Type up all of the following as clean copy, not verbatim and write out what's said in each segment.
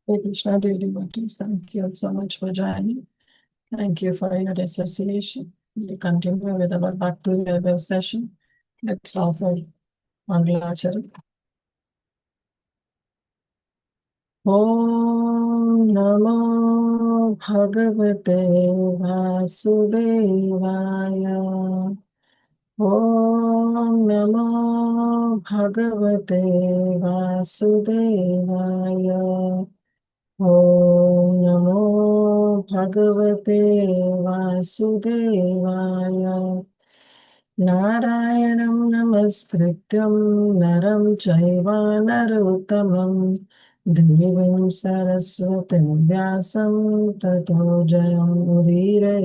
Hey Krishna, dear devotees, thank you all so much for joining. Thank you for your association. We continue with our Bhakti Vaibhav session. Let's offer Mangalacharan. Om Namo Bhagavate Vasudevaya. Om Namo Bhagavate Vasudevaya. Om Namo Bhagavate Vasudevaya. Narayanam Namaskrityam Naram Chaiva Narottamam Devim Saraswatim Vyasam Tato Jayam Udire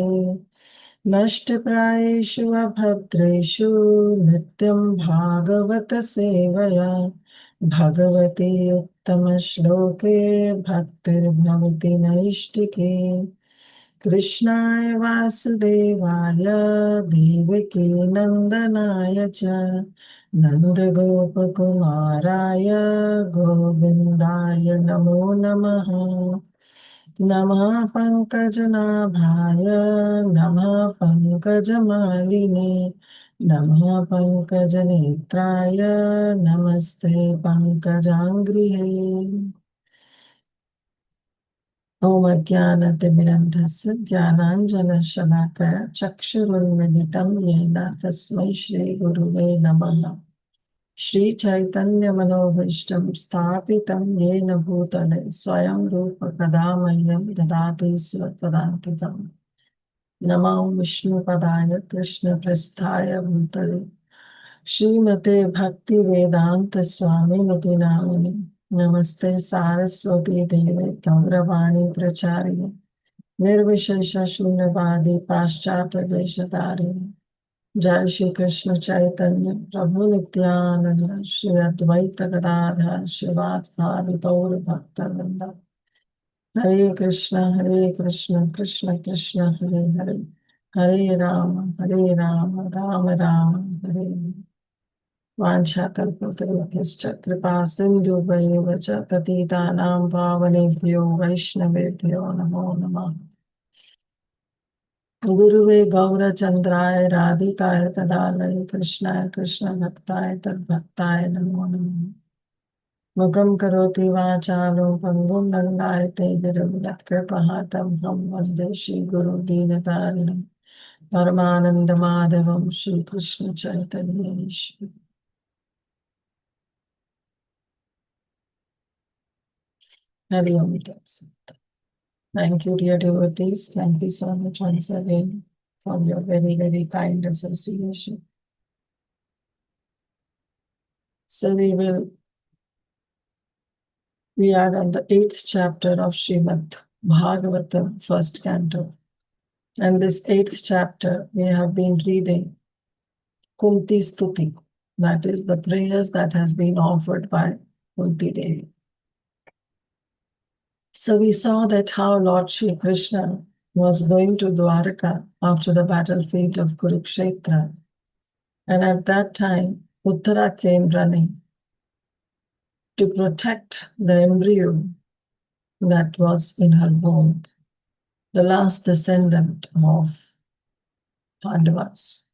Nashtaprayeshu Abhadreshu Nityam Bhagavata Sevaya Bhagavati Uttama Shloke Bhaktir Bhavati Naishtike Krishnaya Vasudevaya Devaki Nandanaya Cha Nandagopakumaraya Govindaya Namo Namaha Namah Pankajanaභaya Namah Pankajamaline Namah Pankajanetraya Namaste Pankajangrihe Om Ajnanatimirandhasya Jnananjanashalakaya Chakshurunmilitam Yena Tasmai Shri Guruve Namaha Shri Chaitanya Manobhishtam Sthapitam Yena Bhutale Swayam Rupa Kadamayam Dadati Svatpadantikam Namah Vishnu Padaya Krishna Prasthaya Bhutale Srimate Bhakti Vedanta Swami Niti Namani Namaste Saraswati Deve Gauravani Pracharya Nirvishesha Shunyavadi Paschata Deshatari Jai Shri Krishna Chaitanya Prabhu Nityananda Shri Advaita Gadadhar Shivasadi Gaur Bhakta Vrinda Hare Krishna Krishna Krishna Hare Hare Hare Rama Rama Rama Hare Hare Vanchakalpatarubhyascha kripa sindhubhaiva cha patitanam pavanebhyo vaishnavebhyo namo namah Guruve Gaura Chandraya Radhikaya Tadalaya Krishnaya Krishna Bhaktaya Tadbhaktaya Namo Namo Mukam Karoti Vachalo Pangum Nangayate Girum Yatkripahatam Ham Vande Shri Guru Dinatarinam Paramananda Madhavam Shri Krishna Chaitanya Ishvara Hari Om Tat Sat. Thank you, dear devotees. Thank you so much once again for your very, very kind association. So we are on the 8th chapter of Srimad Bhagavatam, first canto. And this 8th chapter, we have been reading Kunti Stuti, that is the prayers that has been offered by Kunti Devi. So we saw that how Lord Shri Krishna was going to Dwaraka after the battlefield of Kurukshetra. And at that time, Uttara came running to protect the embryo that was in her womb, the last descendant of Pandavas.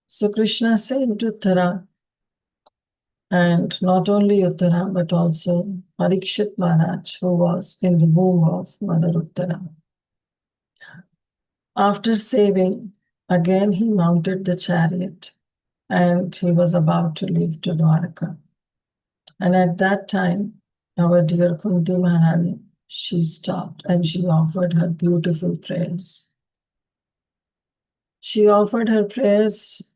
So Krishna saved Uttara, and not only Uttara, but also Parikshit Maharaj, who was in the womb of Mother Uttara. After saving, again he mounted the chariot and he was about to leave to Dwaraka. And at that time, our dear Kunti Maharani, she stopped and she offered her beautiful prayers. She offered her prayers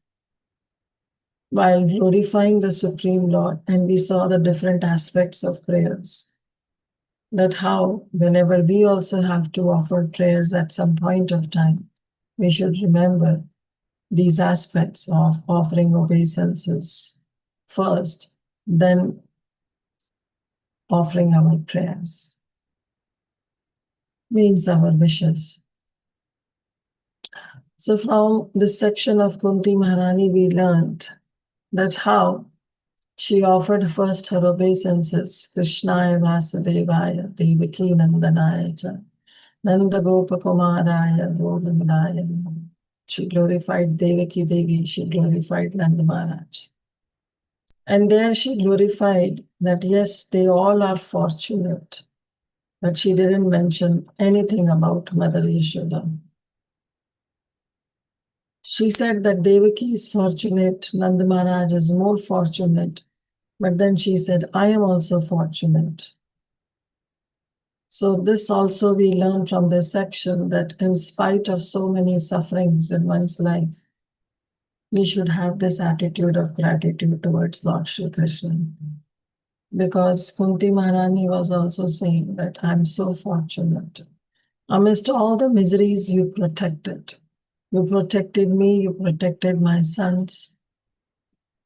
while glorifying the Supreme Lord, and we saw the different aspects of prayers. That how, whenever we also have to offer prayers at some point of time, we should remember these aspects of offering obeisances first, then offering our prayers, means our wishes. So from this section of Kunti Maharani, we learned that how She offered first her obeisances, Krishnaya Vasudevaya, Devaki Nandanaya cha, Nanda Gopakumaraya, Govindaya. She glorified Devaki Devi, she glorified Nanda Maharaj. And there she glorified that yes, they all are fortunate, but she didn't mention anything about Mother Yashoda. She said that Devaki is fortunate, Nanda Maharaj is more fortunate, but then she said, I am also fortunate. So this also we learn from this section that in spite of so many sufferings in one's life, we should have this attitude of gratitude towards Lord Shri Krishna. Because Kunti Maharani was also saying that I'm so fortunate. Amidst all the miseries you protected. You protected me, you protected my sons.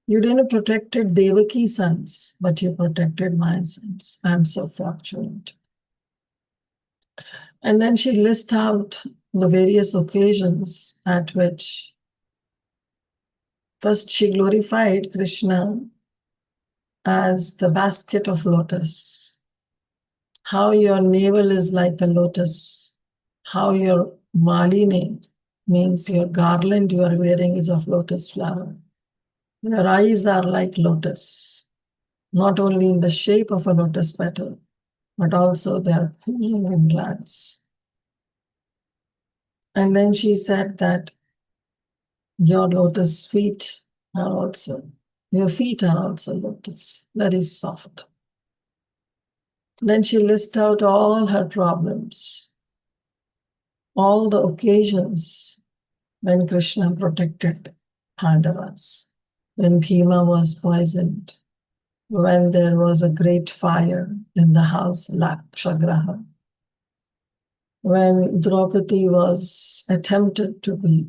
You didn't protected Devaki's sons, but you protected my sons. I'm so fortunate. And then she lists out the various occasions at which first she glorified Krishna as the basket of lotus. How your navel is like a lotus. How your maline means your garland you are wearing is of lotus flower. Your eyes are like lotus, not only in the shape of a lotus petal, but also they are cooling in glance. And then she said that your lotus feet are also, your feet are also lotus, very soft. Then she lists out all her problems, all the occasions when Krishna protected Pandavas, when Bhima was poisoned, when there was a great fire in the house Lakshagraha, when Draupadi was attempted to be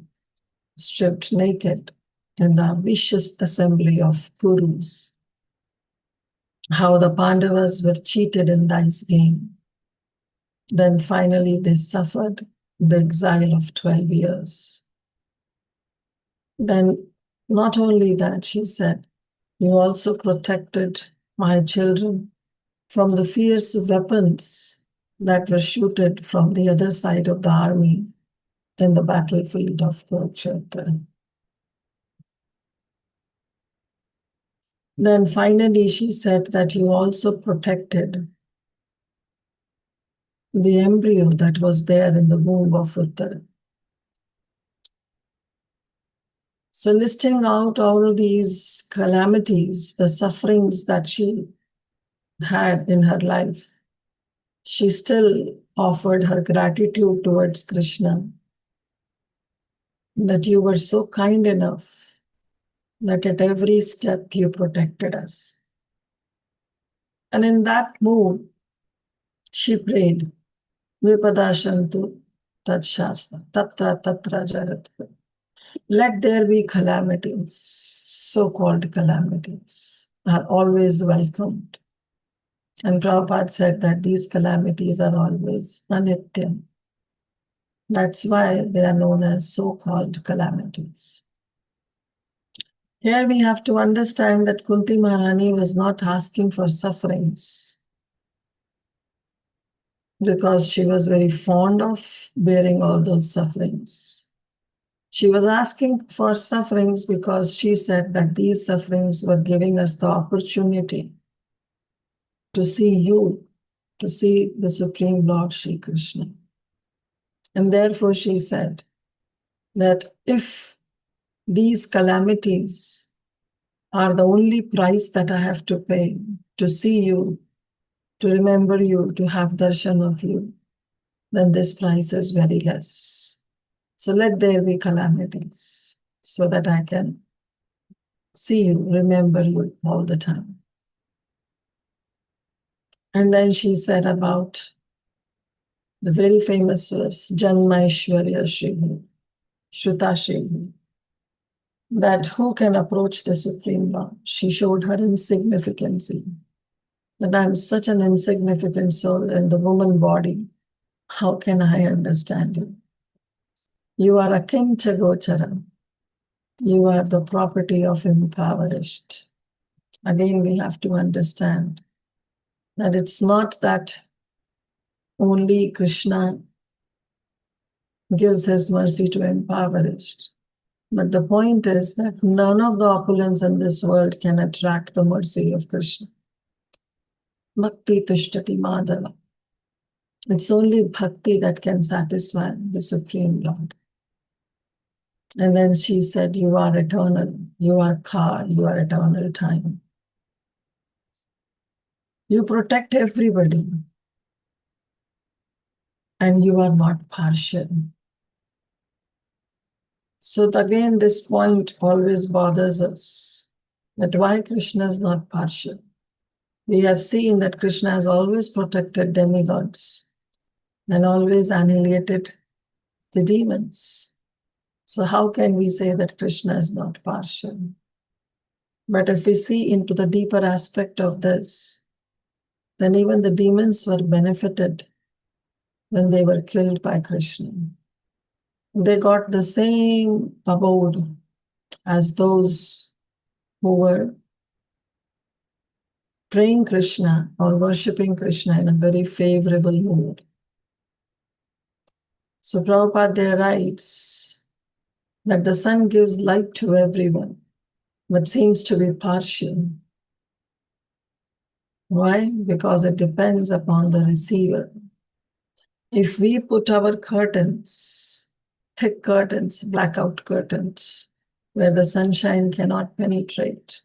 stripped naked in the vicious assembly of Kurus, how the Pandavas were cheated in dice game. Then finally they suffered the exile of 12 years. Then not only that, she said, you also protected my children from the fierce weapons that were shooted from the other side of the army in the battlefield of Kurukshetra. Then finally she said that you also protected the embryo that was there in the womb of Uttara. So listing out all these calamities, the sufferings that she had in her life, she still offered her gratitude towards Krishna, that you were so kind enough that at every step you protected us. And in that mood, she prayed, Vipadashantu Tat Shastra, Tatra Tatra Jagat. Let there be calamities, so-called calamities, are always welcomed. And Prabhupada said that these calamities are always anityam. That's why they are known as so-called calamities. Here we have to understand that Kunti Maharani was not asking for sufferings because she was very fond of bearing all those sufferings. She was asking for sufferings because she said that these sufferings were giving us the opportunity to see you, to see the Supreme Lord Shri Krishna. And therefore she said that if these calamities are the only price that I have to pay to see you, to remember you, to have darshan of you, then this price is very less. So let there be calamities so that I can see you, remember you all the time. And then she said about the very famous verse, Janmaishwarya Shrihi, Shruta Shrihi, that who can approach the Supreme Lord? She showed her insignificancy, that I'm such an insignificant soul in the woman body. How can I understand you? You are a king Chagochara. You are the property of impoverished. Again, we have to understand that it's not that only Krishna gives his mercy to impoverished. But the point is that none of the opulence in this world can attract the mercy of Krishna. Bhakti tushtati madhava. It's only bhakti that can satisfy the Supreme Lord. And then she said, you are eternal, you are Kar, you are eternal time. You protect everybody, and you are not partial. So again, this point always bothers us, that why Krishna is not partial. We have seen that Krishna has always protected demigods and always annihilated the demons. So how can we say that Krishna is not partial? But if we see into the deeper aspect of this, then even the demons were benefited when they were killed by Krishna. They got the same abode as those who were praying Krishna or worshipping Krishna in a very favorable mood. So Prabhupada there writes that the sun gives light to everyone, but seems to be partial. Why? Because it depends upon the receiver. If we put our curtains, thick curtains, blackout curtains, where the sunshine cannot penetrate,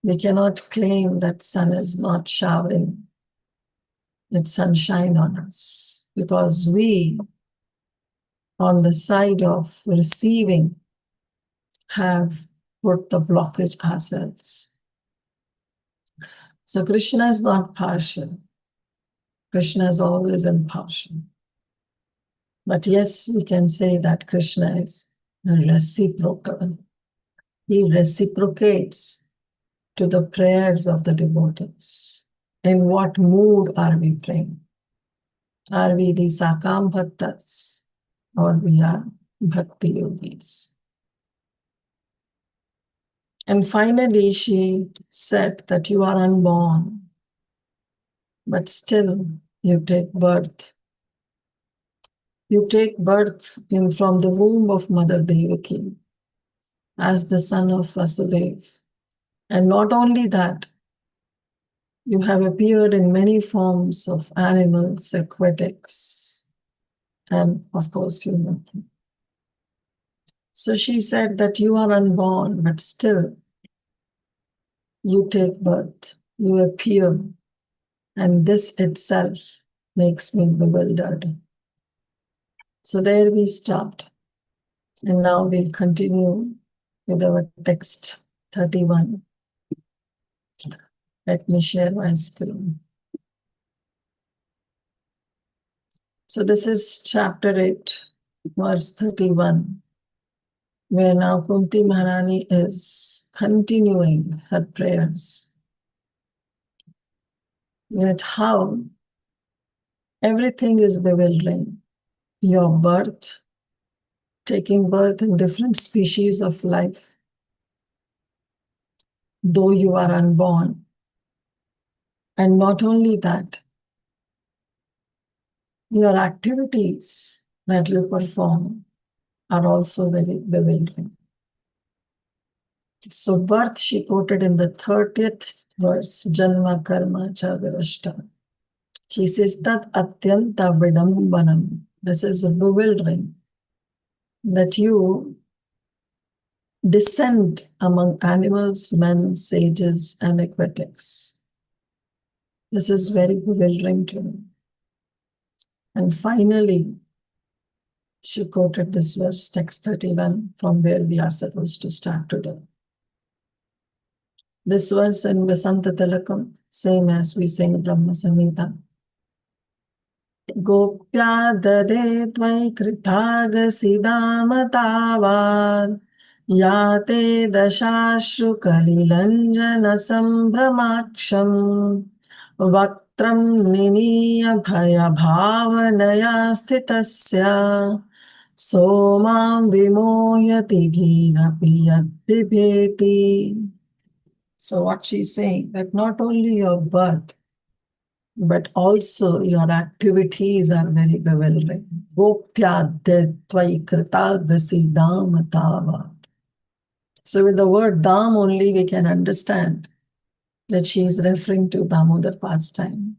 we cannot claim that sun is not showering its sunshine on us, because we, on the side of receiving, have put the blockage ourselves. So Krishna is not partial. Krishna is always impartial. But yes, we can say that Krishna is reciprocal. He reciprocates to the prayers of the devotees. In what mood are we praying? Are we the Sakam Bhaktas or we are Bhakti Yogis? And finally, she said that you are unborn, but still you take birth. You take birth from the womb of Mother Devaki as the son of Vasudeva. And not only that, you have appeared in many forms of animals, aquatics, and of course human. So she said that you are unborn, but still you take birth, you appear, and this itself makes me bewildered. So there we stopped. And now we'll continue with our text 31. Let me share my screen. So this is chapter 8, verse 31, where now Kunti Maharani is continuing her prayers. That how everything is bewildering. Your birth, taking birth in different species of life, though you are unborn. And not only that, your activities that you perform are also very bewildering. So birth she quoted in the 30th verse, Janma Karma Cha Vivashta. She says, Tat Atyanta Vidambanam. This is bewildering, that you descend among animals, men, sages, and aquatics. This is very bewildering to me. And finally, she quoted this verse, text 31, from where we are supposed to start today. This verse in Vasanta Tilakam, same as we sing Brahma Samhita. Gopya dade tvai kritag sidam tavad yate dashashru kalilanjana sambhramaksham vaktram niniya bhaya bhavanaya sthitasya somam vimoyati bhirapi yad bibheti. So what she's saying, that not only your birth, but also your activities are very bewildering. Gopyadde tvai krita gasi dam tava. So with the word dam only we can understand that she is referring to Damodar pastime.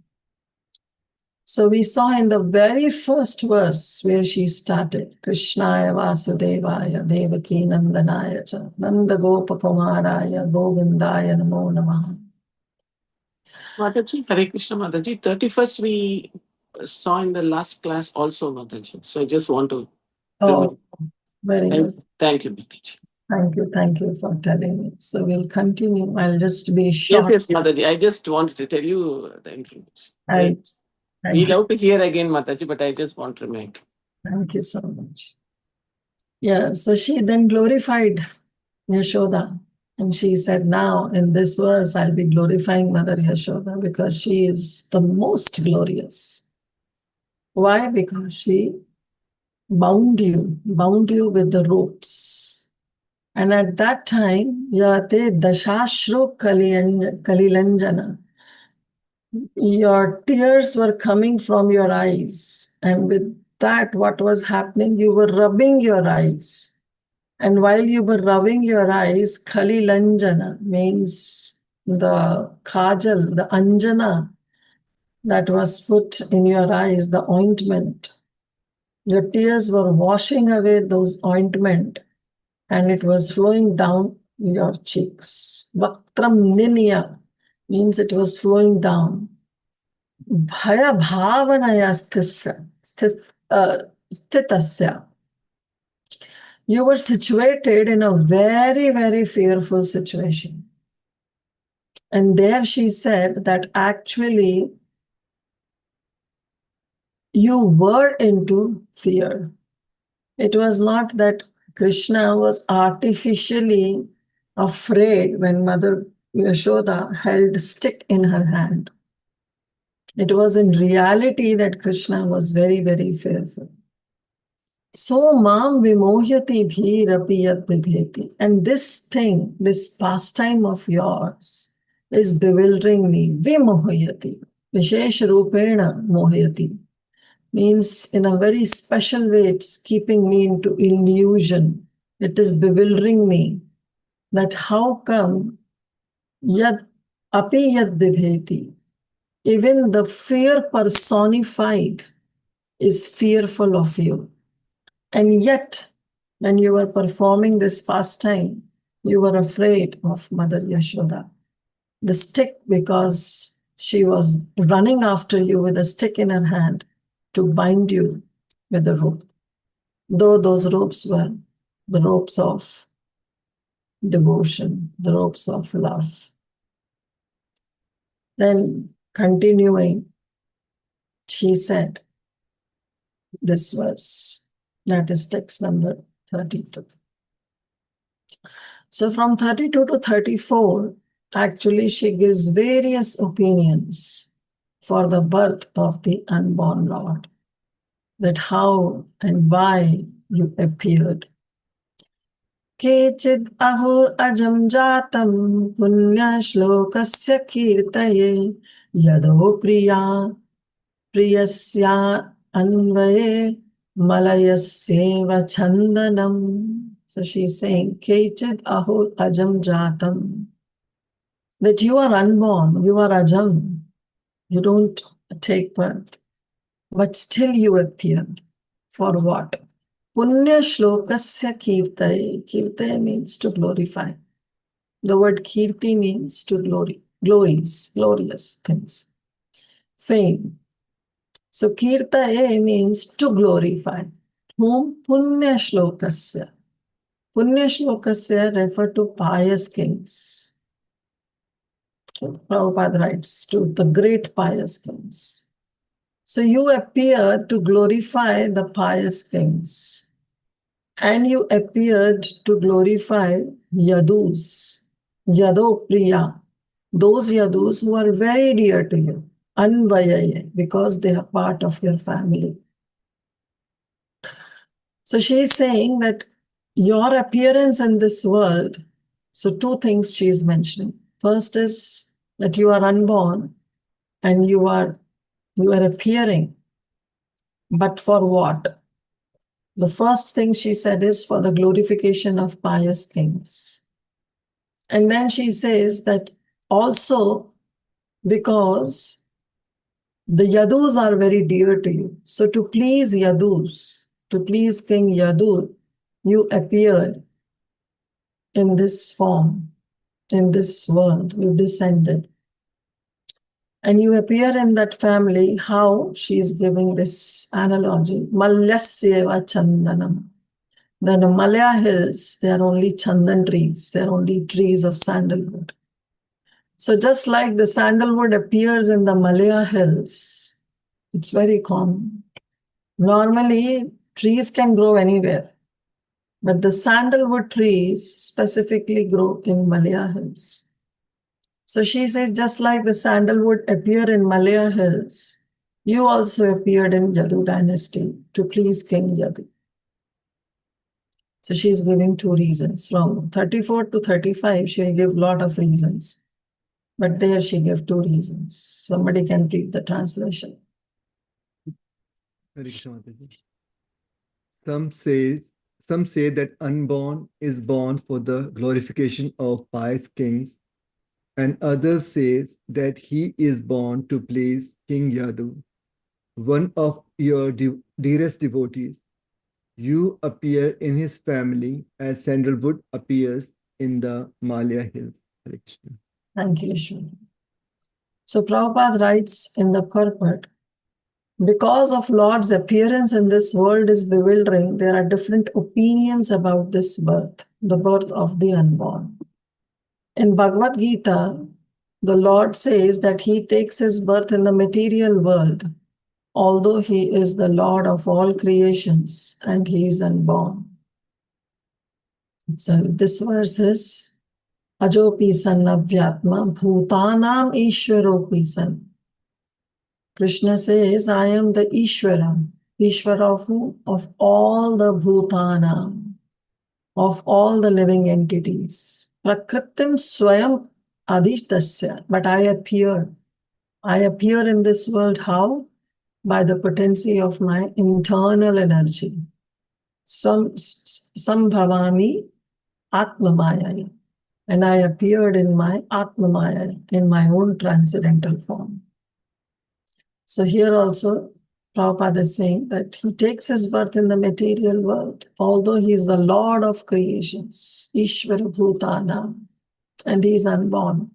So we saw in the very first verse where she started, Krishnaya Vasudevaya Devaki Nandanaya cha Nanda Gopakumaraya Govindaya Namo Namaha. Mataji, Hare Krishna Mataji. 31st we saw in the last class also, Mataji. So I just want to Oh, very good. Thank you, Mataji. Thank you for telling me. So we'll continue. I'll just be Yes, short. yes, Mataji. I just wanted to tell you the information. Thank We you. love to hear again, Mataji, but I just want to make. Thank you so much. Yeah, so she then glorified Yashoda. And she said, now in this verse, I'll be glorifying Mother Yashoda because she is the most glorious. Why? Because she bound you with the ropes. And at that time, Yate Dashashru Kalilanjana. Your tears were coming from your eyes. And with that, what was happening? You were rubbing your eyes. And while you were rubbing your eyes, Kalilanjana means the kajal, the anjana that was put in your eyes, the ointment. Your tears were washing away those ointment and it was flowing down your cheeks. Vaktram ninya means it was flowing down. Bhaya bhavanaya stitasya. You were situated in a very, very fearful situation. And there she said that actually you were into fear. It was not that Krishna was artificially afraid when Mother Yashoda held a stick in her hand. It was in reality that Krishna was very, very fearful. So mam vimohyati bhirapi yat bibheti. And this thing, this pastime of yours is bewildering me. Vimohyati. Vishesh rupena mohyati. Means in a very special way, it's keeping me into illusion. It is bewildering me that how come yad api yad bibheti. Even the fear personified is fearful of you. And yet, when you were performing this pastime, you were afraid of Mother Yashoda. The stick, because she was running after you with a stick in her hand to bind you with a rope. Though those ropes were the ropes of devotion, the ropes of love. Then continuing, she said this verse, that is text number 32. So from 32 to 34, actually she gives various opinions for the birth of the unborn Lord, that how and why you appeared. केचिद् अहो अजं जातं पुण्यश्लोकस्य कीर्तये यदो प्रियस्या अन्वये मलयस्येव छन्दनम्. So she's saying, Kechid ahur ajam jatam. That you are unborn, you are ajam. You don't take birth. But still you appear. For what? Punya shlokasya kirtaye. Kirtaye means to glorify. The word kirti means to glories, glorious things. Fame. So kirtaye means to glorify. Whom? Punya shlokasya. Punya shlokasya refer to pious kings. Prabhupada writes to the great pious kings. So you appear to glorify the pious kings. And you appeared to glorify yadus, yado priya, those yadus who are very dear to you, anvayaye, because they are part of your family. So she is saying that your appearance in this world, so two things she is mentioning. First is that you are unborn and you are appearing. But for what? The first thing she said is for the glorification of pious kings. And then she says that also because the Yadus are very dear to you. So to please Yadus, to please King Yadu, you appeared in this form, in this world, you descended. And you appear in that family. How? She is giving this analogy. Malyasyeva chandanam. The Malaya hills, they are only chandan trees. They are only trees of sandalwood. So just like the sandalwood appears in the Malaya hills, it's very common. Normally, trees can grow anywhere, but the sandalwood trees specifically grow in Malaya hills. So she says, just like the sandalwood appear in Malaya hills, you also appeared in Yadu dynasty to please King Yadu. So she's giving two reasons. From 34 to 35, she'll give a lot of reasons. But there she gave two reasons. Somebody can read the translation. Some say that unborn is born for the glorification of pious kings, and others say that he is born to please King Yadu, one of your dearest devotees. You appear in his family as sandalwood appears in the Malaya Hills. Thank you, Ishwar. So Prabhupada writes in the purport, because of Lord's appearance in this world is bewildering, there are different opinions about this birth, the birth of the unborn. In Bhagavad Gita, the Lord says that he takes his birth in the material world, although he is the Lord of all creations and he is unborn. So this verse is Ajopi Sannavyatma Bhutanam Ishwaropi San. Krishna says, I am the Ishvara. Ishvara of who? Of all the Bhutana, of all the living entities. Prakritim Swayam Adishtasya. But I appear. I appear in this world how? By the potency of my internal energy. Sambhavami Atmamaya. And I appeared in my Atmamaya, in my own transcendental form. So here also, Prabhupada is saying that he takes his birth in the material world, although he is the Lord of creations, Ishvara Bhutana, and he is unborn.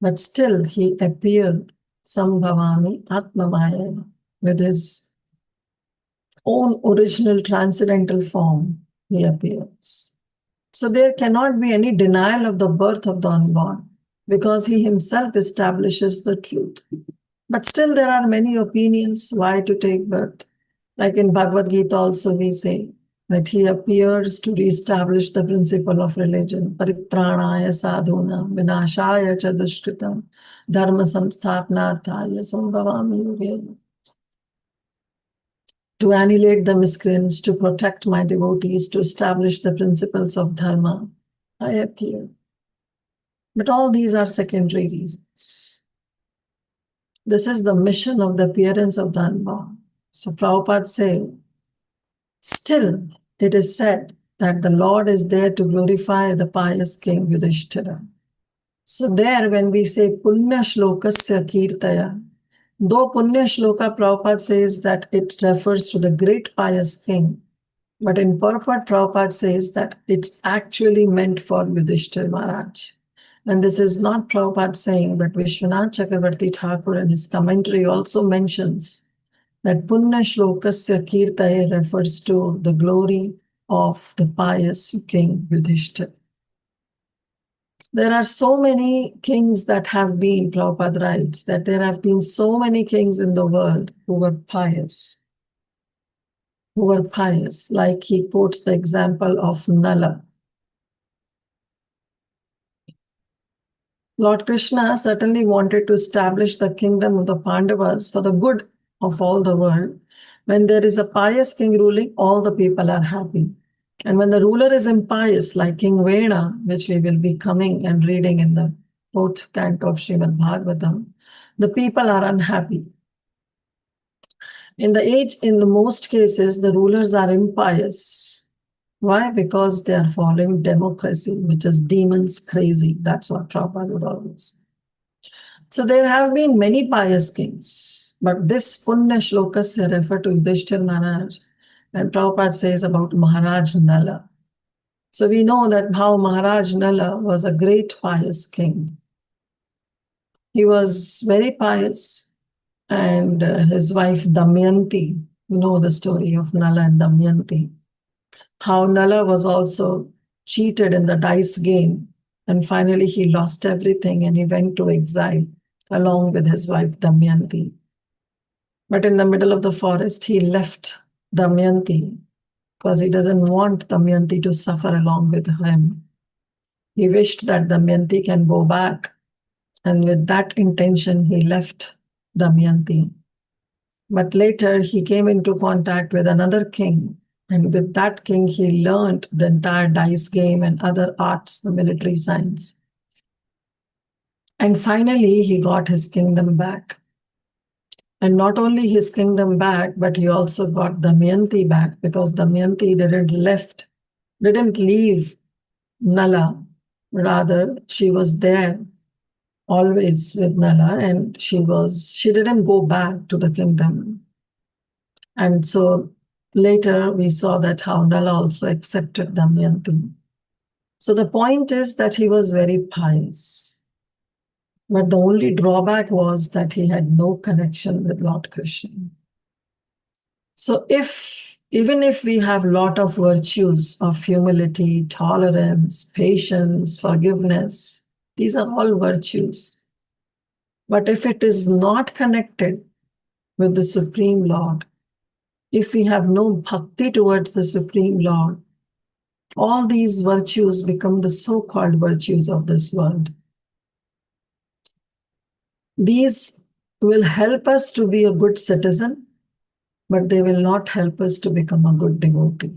But still he appeared, Sambhavami Atmamaya, with his own original transcendental form, he appears. So there cannot be any denial of the birth of the unborn, because he himself establishes the truth. But still there are many opinions why to take birth. Like in Bhagavad Gita also we say that he appears to reestablish the principle of religion. Paritranaya sadhuna vinashaya cha dushkritam dharma samstapnarthaya sambhavami yuge. To annihilate the miscreants, to protect my devotees, to establish the principles of dharma, I appear. But all these are secondary reasons. This is the mission of the appearance of the unborn. So Prabhupada saying, still it is said that the Lord is there to glorify the pious King Yudhishthira. So there when we say Punya Shlokasya Kirtaya, though Punya Shloka Prabhupada says that it refers to the great pious king, but in purport Prabhupada says that it's actually meant for Yudhishthira Maharaj. And this is not Prabhupada saying, but Vishwanath Chakravarti Thakur in his commentary also mentions that Punya Shlokasya Kirtaya refers to the glory of the pious King Yudhishthira. There are so many kings that have been, Prabhupada writes, that there have been so many kings in the world who were pious. Like he quotes the example of Nala. Lord Krishna certainly wanted to establish the kingdom of the Pandavas for the good of all the world. When there is a pious king ruling, all the people are happy. And when the ruler is impious, like King Vena, which we will be coming and reading in the 4th canto of Srimad Bhagavatam, the people are unhappy. In the most cases, the rulers are impious. Why? Because they are following democracy, which is demons crazy. That's what Prabhupada would always say. So there have been many pious kings, but this Punya Shlokasya refer to Yudhishthir Maharaj, and Prabhupada says about Maharaj Nala. So we know that how Maharaj Nala was a great pious king. He was very pious, and his wife Damayanti, you know the story of Nala and Damayanti, how Nala was also cheated in the dice game, and finally he lost everything and he went to exile along with his wife Damayanti. But in the middle of the forest, he left Damayanti because he doesn't want Damayanti to suffer along with him. He wished that Damayanti can go back, and with that intention, he left Damayanti. But later, he came into contact with another king, and with that king, he learned the entire dice game and other arts, the military science. And finally, he got his kingdom back. And not only his kingdom back, but he also got Damayanti back, because Damayanti didn't leave Nala. Rather, she was there always with Nala, and she didn't go back to the kingdom. And so later we saw that how Nala also accepted Damayanti. So the point is that he was very pious. But the only drawback was that he had no connection with Lord Krishna. So even if we have a lot of virtues of humility, tolerance, patience, forgiveness, these are all virtues. But if it is not connected with the Supreme Lord, if we have no bhakti towards the Supreme Lord, all these virtues become the so-called virtues of this world. These will help us to be a good citizen, but they will not help us to become a good devotee.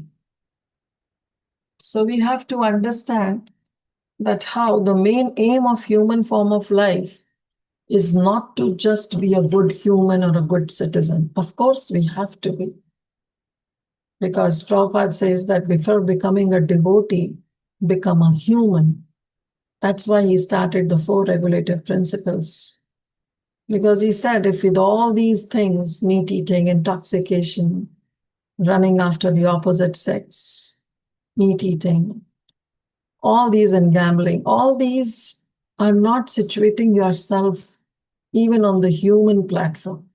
So we have to understand that how the main aim of human form of life is not to just be a good human or a good citizen. Of course, we have to be. Because Prabhupada says that before becoming a devotee, become a human. That's why he started the 4 regulative principles. Because he said, if with all these things, meat eating, intoxication, running after the opposite sex, meat eating, all these and gambling, all these are not situating yourself even on the human platform.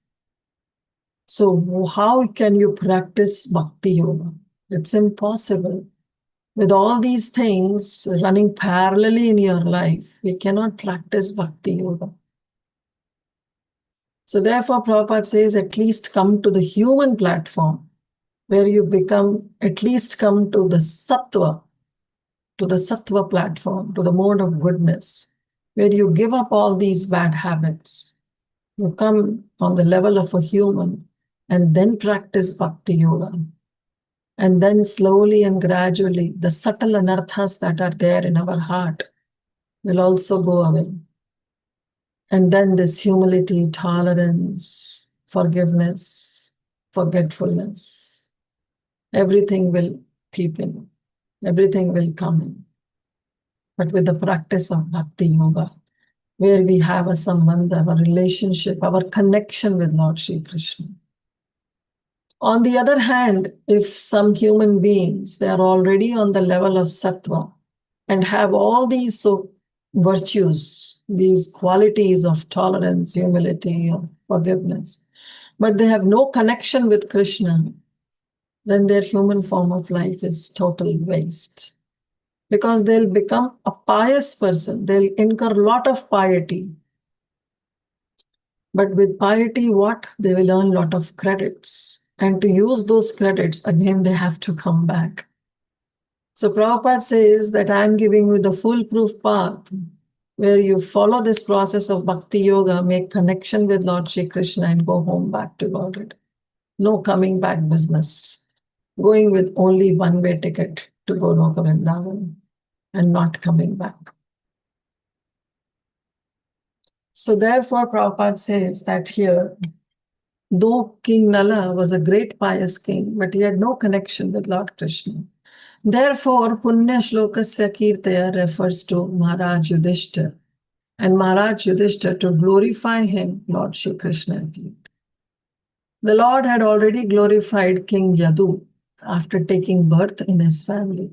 So how can you practice Bhakti Yoga? It's impossible. With all these things running parallelly in your life, we cannot practice Bhakti Yoga. So therefore, Prabhupada says, at least come to the human platform where you at least come to the sattva platform, to the mode of goodness, where you give up all these bad habits. You come on the level of a human and then practice Bhakti Yoga. And then slowly and gradually, the subtle anarthas that are there in our heart will also go away. And then this humility, tolerance, forgiveness, forgetfulness, everything will peep in, everything will come in. But with the practice of Bhakti Yoga, where we have a sambandha, our relationship, our connection with Lord Shri Krishna. On the other hand, if some human beings, they are already on the level of sattva and have all these virtues, these qualities of tolerance, humility, of forgiveness, but they have no connection with Krishna, then their human form of life is total waste. Because they'll become a pious person, they'll incur a lot of piety. But with piety, what? They will earn a lot of credits. And to use those credits, again, they have to come back. So Prabhupada says that I'm giving you the foolproof path where you follow this process of Bhakti Yoga, make connection with Lord Shri Krishna and go home back to Godhead. No coming back business. Going with only one-way ticket to go to Vrindavan and not coming back. So therefore, Prabhupada says that here, though King Nala was a great pious king, but he had no connection with Lord Krishna. Therefore, Punya Shlokasya Kirtaya refers to Maharaj Yudhishthir. And Maharaj Yudhishthir, to glorify him, Lord Shri Krishna appeared. The Lord had already glorified King Yadu after taking birth in his family.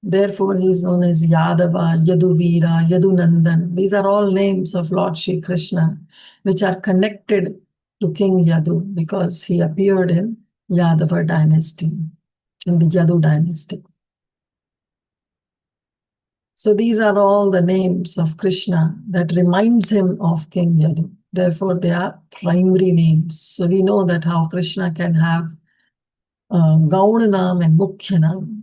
Therefore, he is known as Yadava, Yaduvira, Yadunandan. These are all names of Lord Shri Krishna, which are connected to King Yadu because he appeared in Yadava dynasty, in the Yadu dynasty. So these are all the names of Krishna that reminds him of King Yadu. Therefore, they are primary names. So we know that how Krishna can have Gaunanam and Mukhyanam.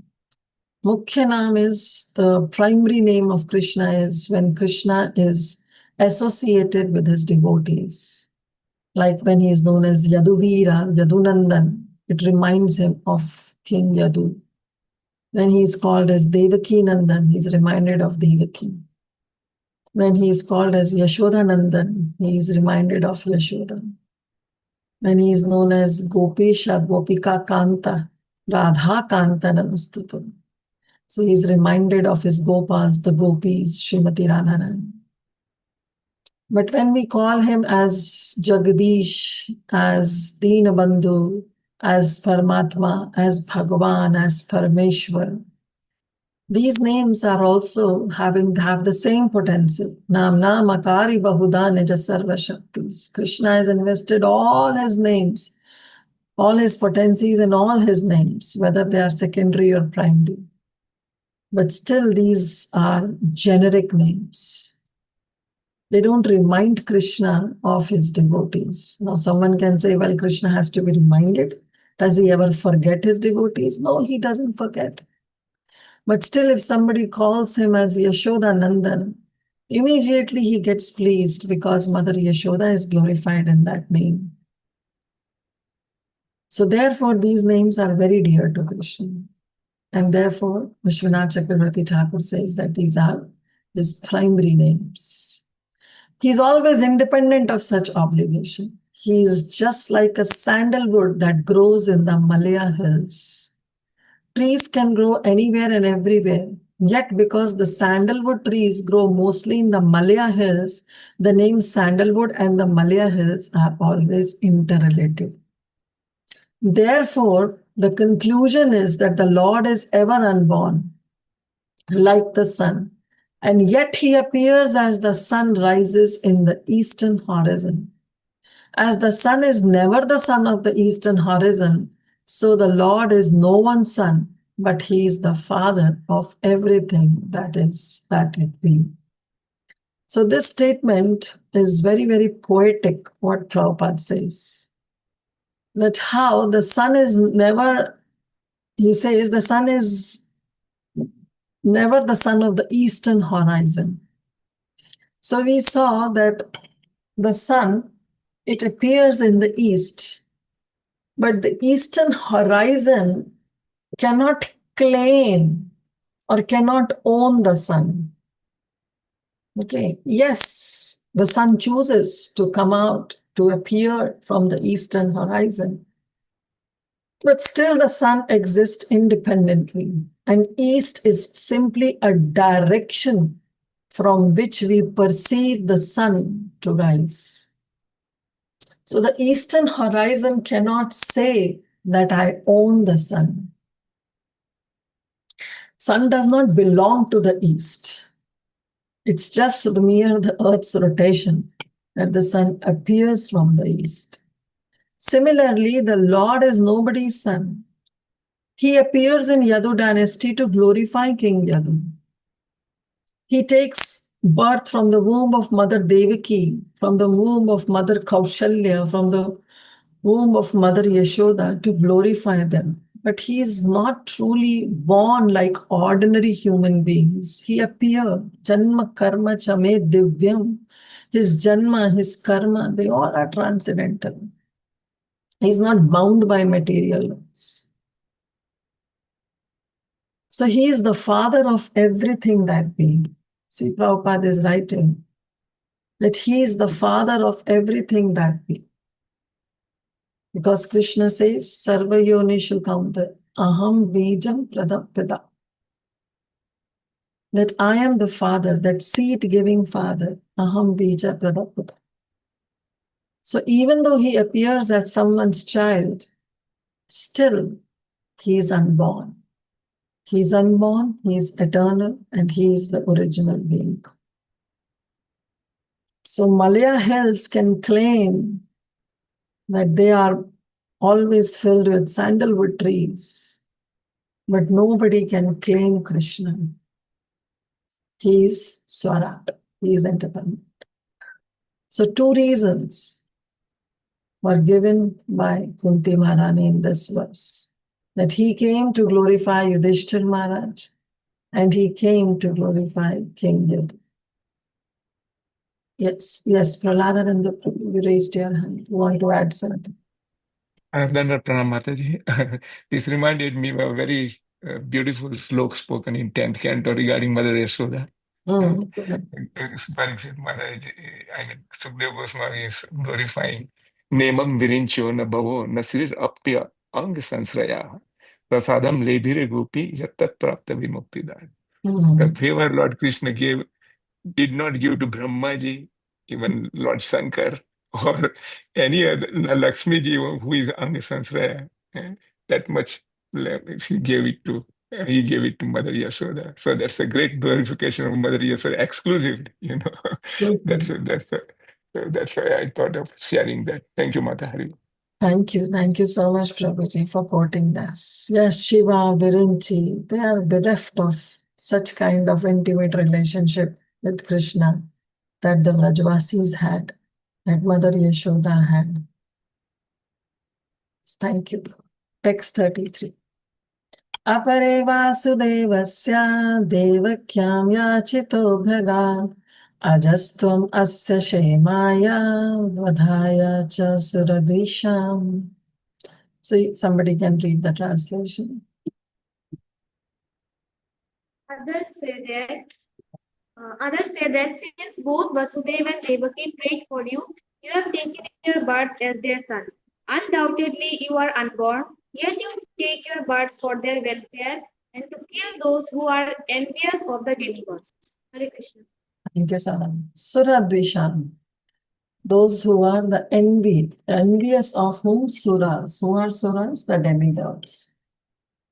Mukhyanam is the primary name of Krishna is when Krishna is associated with his devotees. Like when he is known as Yaduvira, Yadunandan, it reminds him of King Yadu. When he is called as Devaki Nandan, he is reminded of Devaki. When he is called as Yashoda Nandan, he is reminded of Yashoda. When he is known as Gopesha, Gopika Kanta, Radha Kanta Namastutam. So he is reminded of his Gopas, the Gopis, Srimati Radharani. But when we call him as Jagadish, as Dinabandhu, as Paramatma, as Bhagavan, as Parameshwar, these names are also have the same potential. Namna Makari Bahuda Nija Sarva Shaktis. Krishna has invested all his names, all his potencies in all his names, whether they are secondary or primary. But still, these are generic names. They don't remind Krishna of his devotees. Now, someone can say, well, Krishna has to be reminded. Does he ever forget his devotees? No, he doesn't forget. But still, if somebody calls him as Yashoda Nandan, immediately he gets pleased because Mother Yashoda is glorified in that name. So therefore, these names are very dear to Krishna. And therefore, Vishwanath Chakravarti Thakur says that these are his primary names. He's always independent of such obligation. He is just like a sandalwood that grows in the Malaya hills. Trees can grow anywhere and everywhere. Yet because the sandalwood trees grow mostly in the Malaya hills, the name sandalwood and the Malaya hills are always interrelated. Therefore, the conclusion is that the Lord is ever unborn, like the sun, and yet he appears as the sun rises in the eastern horizon. As the sun is never the son of the eastern horizon, so the Lord is no one's son, but he is the father of everything that it be. So this statement is very, very poetic, what Prabhupada says. That how the sun is never, he says, the sun is never the son of the eastern horizon. So we saw that the sun, it appears in the east, but the eastern horizon cannot claim or cannot own the sun. Okay, yes, the sun chooses to come out, to appear from the eastern horizon. But still the sun exists independently. And east is simply a direction from which we perceive the sun to rise. So the eastern horizon cannot say that I own the sun. Sun does not belong to the east. It's just the mere the earth's rotation that the sun appears from the east. Similarly, the Lord is nobody's son. He appears in Yadu dynasty to glorify King Yadu. He takes birth from the womb of Mother Devaki, from the womb of Mother Kaushalya, from the womb of Mother Yashoda to glorify them. But he is not truly born like ordinary human beings. He appeared. Janma karma chame divyam. His janma, his karma, they all are transcendental. He's not bound by material laws. So he is the father of everything that be. See, Prabhupada is writing that he is the father of everything that be. Because Krishna says, Sarva Yonishu Kaunta, Aham Bijam Pradapida. That I am the father, that seed-giving father, Aham Bija Pradapida. So even though he appears as someone's child, still he is unborn. He is unborn, he is eternal, and he is the original being. So Malaya hills can claim that they are always filled with sandalwood trees, but nobody can claim Krishna. He is Swarat, he is independent. So two reasons were given by Kunti Maharani in this verse. That he came to glorify Yudhishthir Maharaj and he came to glorify King Yudh. Yes, Praladananda, you raised your hand. You want to add something? Dandar Pranam Mataji. This reminded me of a very beautiful slok spoken in 10th canto regarding Mother Yashoda. Pariksit Maharaj, I mean, Sukdev Goswami is glorifying Nemam Virincho na Bhavo Nasrir Apya Ang Sansraya Prasadam Lebhire Gopi Yattat Prapta Vimuktidar. The favor Lord Krishna gave did not give to Brahmaji, even Lord Shankar, or any other Lakshmi ji who is Anga Sansraya. That much he gave it to. He gave it to Mother Yashoda. So that's a great glorification of Mother Yashoda, exclusively. That's why I thought of sharing that. Thank you, Mata Hari. Thank you so much, Prabhuji, for quoting this. Yes, Shiva, Virinchi, they are bereft of such kind of intimate relationship with Krishna that the Vrajvasis had, that Mother Yashoda had. Thank you. Text 33. Apare Vasudevasya Devakyam Yachito Bhagav Ajastvam Asya Shemaya Vadhaya Cha Suradvisham. So somebody can read the translation. Others say that since both Vasudeva and Devaki prayed for you, you have taken your birth as their son. Undoubtedly, you are unborn, yet you take your birth for their welfare and to kill those who are envious of the demigods. Hare Krishna. Thank you, Sanam. Suradvisham. Those who are the envious of whom? Suras. Who are Suras? The demigods.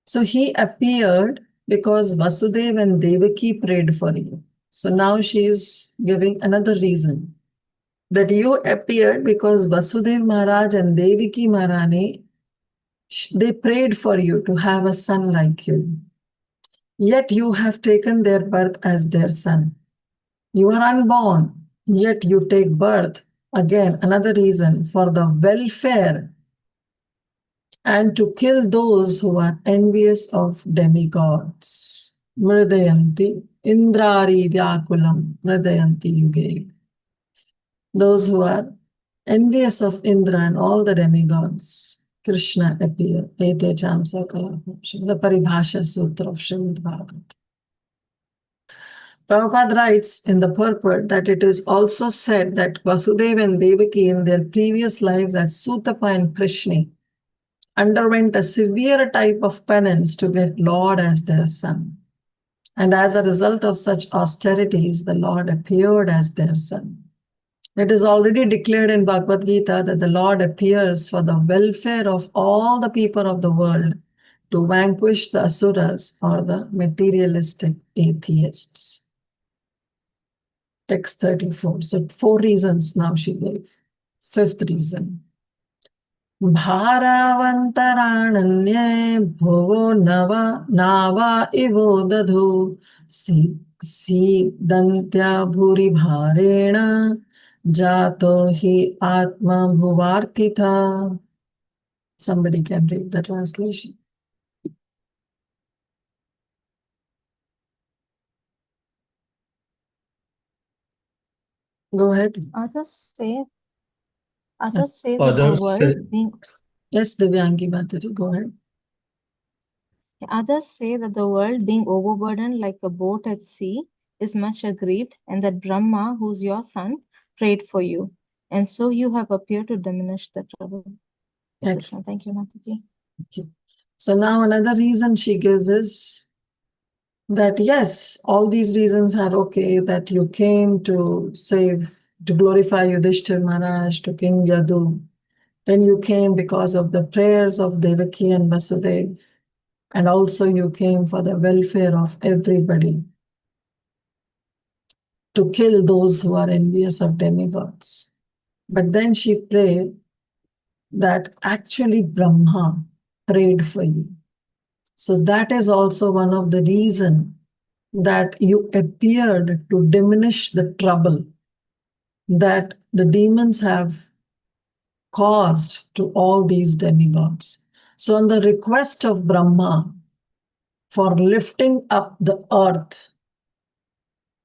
So he appeared because Vasudeva and Devaki prayed for you. So now she is giving another reason. That you appeared because Vasudeva Maharaj and Devaki Maharani, they prayed for you to have a son like you. Yet you have taken their birth as their son. You are unborn, yet you take birth. Again, another reason for the welfare and to kill those who are envious of demigods. Mridayanti, Indrari Vyakulam, Mridayanti Yuge. Those who are envious of Indra and all the demigods, Krishna appear. Ete Chamsa Kalapam, the Paribhasha Sutra of Srimad Bhagavatam. Prabhupada writes in the purport that it is also said that Vasudeva and Devaki in their previous lives as Sutapa and Prishni underwent a severe type of penance to get Lord as their son. And as a result of such austerities, the Lord appeared as their son. It is already declared in Bhagavad Gita that the Lord appears for the welfare of all the people of the world to vanquish the asuras or the materialistic atheists. Text 34. So 4 reasons now she gave. 5th reason. Bharavantarananye bhovo nava ivo dadhu sidantya bhuri bharena jato hi atma bhuvartitha. Somebody can read the translation. Go ahead. Others say that the Others world say- being Yes, Divyangi Mataji, go ahead. others say that the world being overburdened like a boat at sea is much aggrieved, and that Brahma, who's your son, prayed for you, and so you have appeared to diminish the trouble. Hare Krishna. Thank you, Mataji. So now another reason she gives is that yes, all these reasons are okay, that you came to save, to glorify Yudhishthir Maharaj, to King Yadu. Then you came because of the prayers of Devaki and Vasudev. And also you came for the welfare of everybody, to kill those who are envious of demigods. But then she prayed that actually Brahma prayed for you. So that is also one of the reasons that you appeared to diminish the trouble that the demons have caused to all these demigods. So on the request of Brahma for lifting up the earth,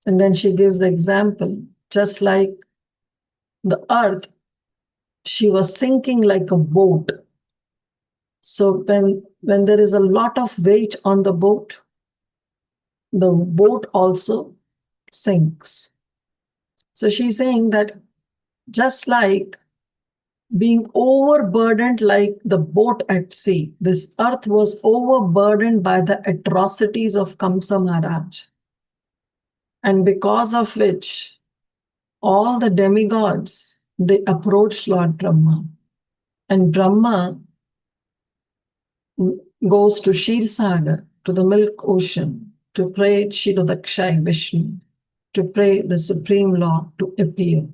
and then she gives the example, just like the earth, she was sinking like a boat. So when there is a lot of weight on the boat also sinks. So she's saying that just like being overburdened like the boat at sea, this earth was overburdened by the atrocities of Kamsa Maharaj. And because of which all the demigods, they approached Lord Brahma. And Brahma goes to Kshisagar, to the milk ocean, to pray Kshirodakshay Vishnu, to pray the Supreme Lord to appear.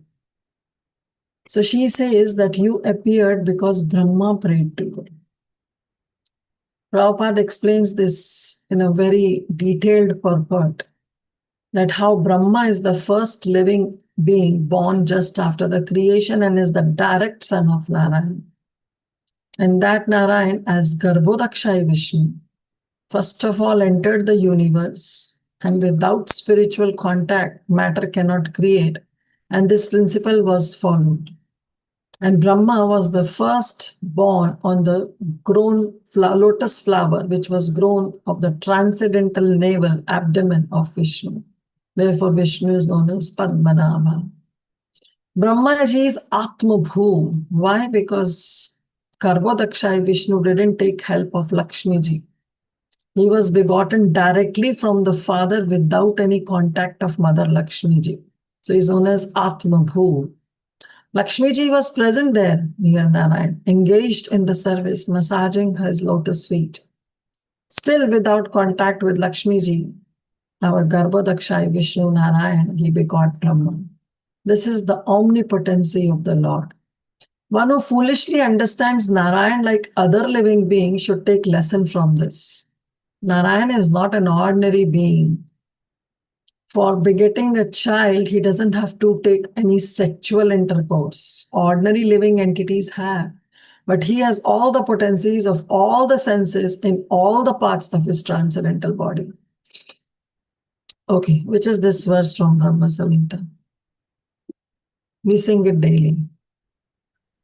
So she says that you appeared because Brahma prayed to you. Prabhupada explains this in a very detailed purport, that how Brahma is the first living being born just after the creation and is the direct son of Narayan. And that Narayan, as Garbhodakshay Vishnu, first of all entered the universe, and without spiritual contact, matter cannot create. And this principle was followed. And Brahma was the first born on the grown lotus flower, which was grown of the transcendental navel abdomen of Vishnu. Therefore, Vishnu is known as Padmanabha. Brahmaji is Atmabhu. Why? Because Garbhodakshay Vishnu didn't take help of Lakshmiji. He was begotten directly from the father without any contact of Mother Lakshmiji. So he's known as Atmabhu. Lakshmiji was present there near Narayan, engaged in the service, massaging his lotus feet. Still without contact with Lakshmiji, our Garbhodakshay Vishnu Narayan, he begot Brahma. This is the omnipotency of the Lord. One who foolishly understands Narayan like other living beings should take lesson from this. Narayan is not an ordinary being. For begetting a child, he doesn't have to take any sexual intercourse. Ordinary living entities have. But he has all the potencies of all the senses in all the parts of his transcendental body. Okay, which is this verse from Brahma Samhita? We sing it daily.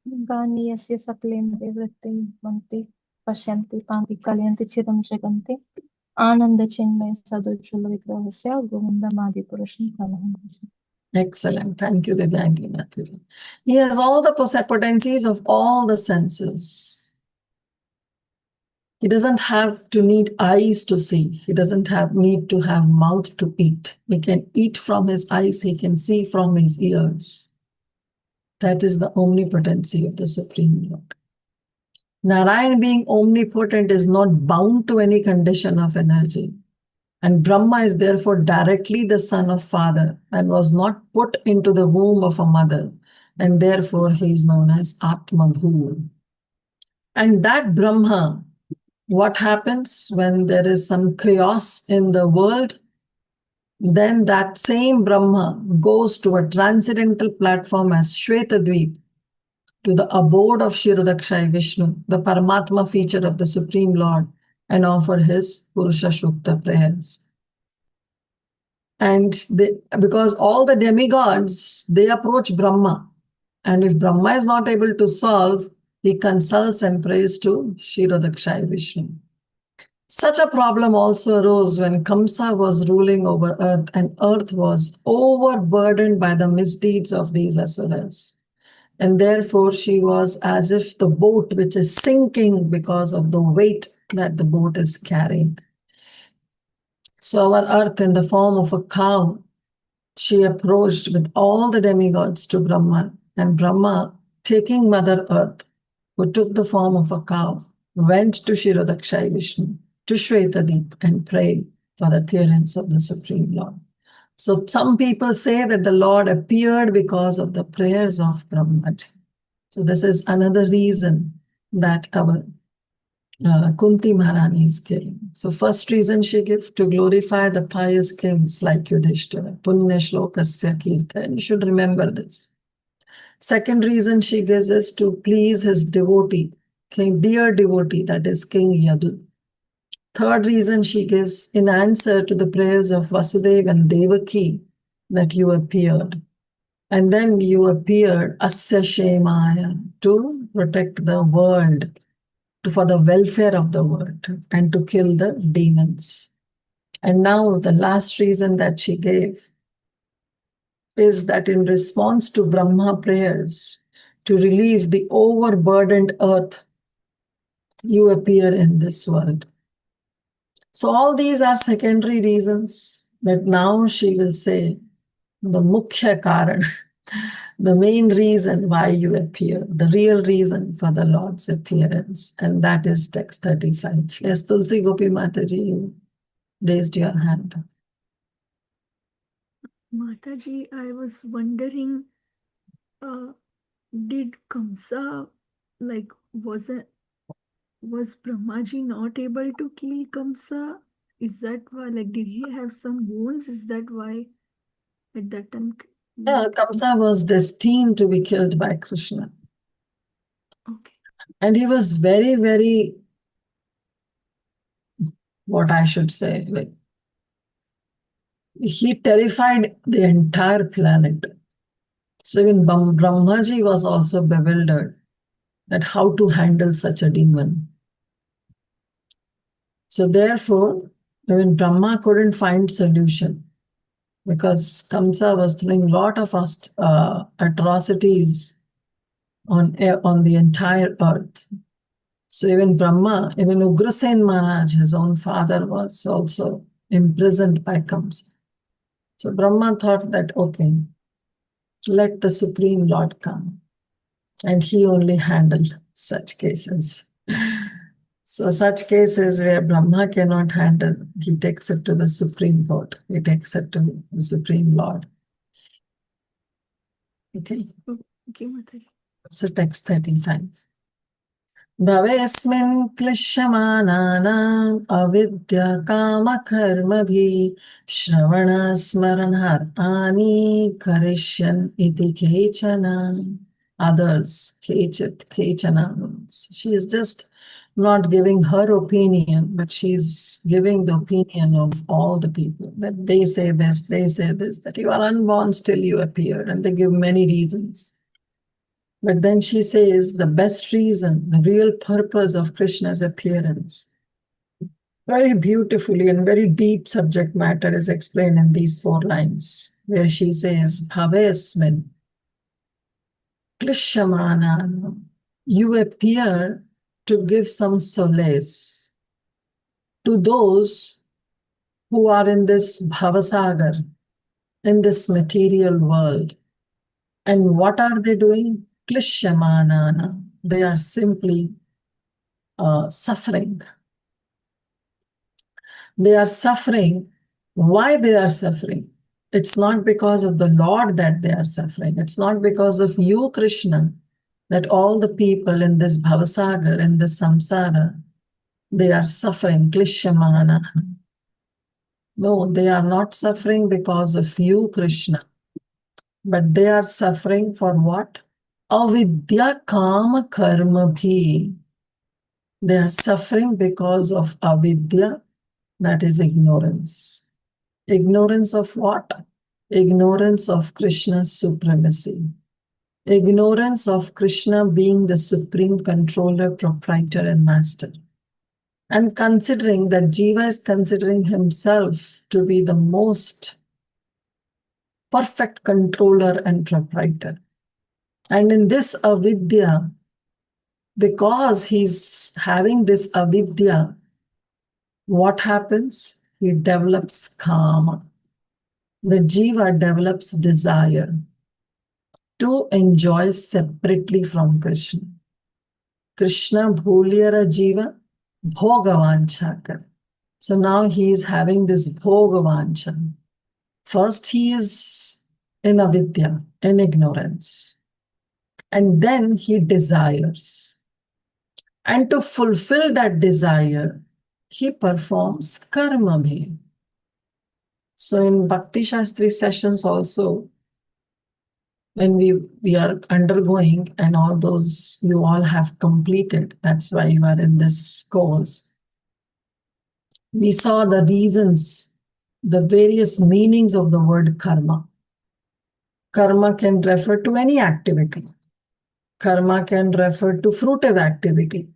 Ganiyasya saklendra vritti vanti pashyanti panti kalyanti chidam jaganti ananda chinmaya sadujjvala vigrahasya govindam adi purusham pranaham. Excellent. Thank you, Divyangi Mataji. He has all the potencies of all the senses. He doesn't have to need eyes to see. He doesn't need to have mouth to eat. He can eat from his eyes. He can see from his ears. That is the omnipotency of the Supreme Lord. Narayan, being omnipotent, is not bound to any condition of energy. And Brahma is therefore directly the son of father and was not put into the womb of a mother. And therefore he is known as Atmabhu. And that Brahma, what happens when there is some chaos in the world? Then that same Brahma goes to a transcendental platform as Shvetadvip, to the abode of Kshirodakshay Vishnu, the Paramatma feature of the Supreme Lord, and offer his Purusha Shukta prayers. And because all the demigods, they approach Brahma. And if Brahma is not able to solve, he consults and prays to Kshirodakshay Vishnu. Such a problem also arose when Kamsa was ruling over earth, and earth was overburdened by the misdeeds of these asuras. And therefore, she was as if the boat which is sinking because of the weight that the boat is carrying. So, our earth, in the form of a cow, she approached with all the demigods to Brahma, and Brahma, taking Mother Earth, who took the form of a cow, went to Shirodakshai Vishnu, to Shwetadeep, and prayed for the appearance of the Supreme Lord. So some people say that the Lord appeared because of the prayers of Brahmaji. So this is another reason that our Kunti Maharani is giving. So first reason she gives, to glorify the pious kings like Yudhishthira, Punya Shlokasya Kirta, and you should remember this. Second reason she gives is to please his devotee, dear devotee, that is King Yadu. Third reason she gives, in answer to the prayers of Vasudeva and Devaki, that you appeared. And then you appeared Asya Shemaya, to protect the world, for the welfare of the world, and to kill the demons. And now the last reason that she gave is that in response to Brahma prayers to relieve the overburdened earth, you appear in this world. So all these are secondary reasons, but now she will say the mukhya karan, the main reason why you appear, the real reason for the Lord's appearance, and that is text 35. Yes, Tulsi Gopi Mataji, you raised your hand. Mataji, I was wondering, did Kamsa, like, was Brahmaji not able to kill Kamsa? Is that why, like, did he have some wounds? Is that why at that time? Yeah, Kamsa was destined to be killed by Krishna. Okay. And he was very, very, what I should say, like, he terrified the entire planet. So even Brahmaji was also bewildered at how to handle such a demon. So therefore, even Brahma couldn't find solution, because Kamsa was throwing a lot of atrocities on the entire earth. So even Brahma, even Ugrasen Maharaj, his own father, was also imprisoned by Kamsa. So Brahma thought that, okay, let the Supreme Lord come. And he only handled such cases. So such cases where Brahma cannot handle, he takes it to the Supreme Court. He takes it to the Supreme Lord. Okay. Okay, Mataji. So text 35. Bhavesmin klishyamananam avidya kama karmabhi shravana smaranharani karishyan iti kechana. Others, kechana. She is just not giving her opinion, but she's giving the opinion of all the people, that they say this, that you are unborn, still you appeared, and they give many reasons. But then she says the best reason, the real purpose of Krishna's appearance, very beautifully and very deep subject matter is explained in these 4 lines, where she says, Bhavesmin Klishyamananam, you appear to give some solace to those who are in this bhavasagar, in this material world. And what are they doing? Klishyamanana. They are simply suffering. They are suffering. Why they are suffering? It's not because of the Lord that they are suffering. It's not because of you, Krishna, that all the people in this bhavasagar, in this samsara, they are suffering. Klishyamanana. No, they are not suffering because of you, Krishna. But they are suffering for what? Avidya kama karma bhi. They are suffering because of avidya, that is ignorance. Ignorance of what? Ignorance of Krishna's supremacy. Ignorance of Krishna being the supreme controller, proprietor, and master. And considering that Jiva is considering himself to be the most perfect controller and proprietor. And in this avidya, because he's having this avidya, what happens? He develops kama. The jiva develops desire to enjoy separately from Krishna. Krishna bhuliyara jiva bhogavancha kar. So now he is having this bhogavancha. First he is in avidya, in ignorance. And then he desires. And to fulfill that desire, he performs karma bhi. So in Bhakti Shastri sessions also, when we are undergoing, and all those you all have completed, that's why you are in this course, we saw the reasons, the various meanings of the word karma. Karma can refer to any activity. Karma can refer to fruitive activity.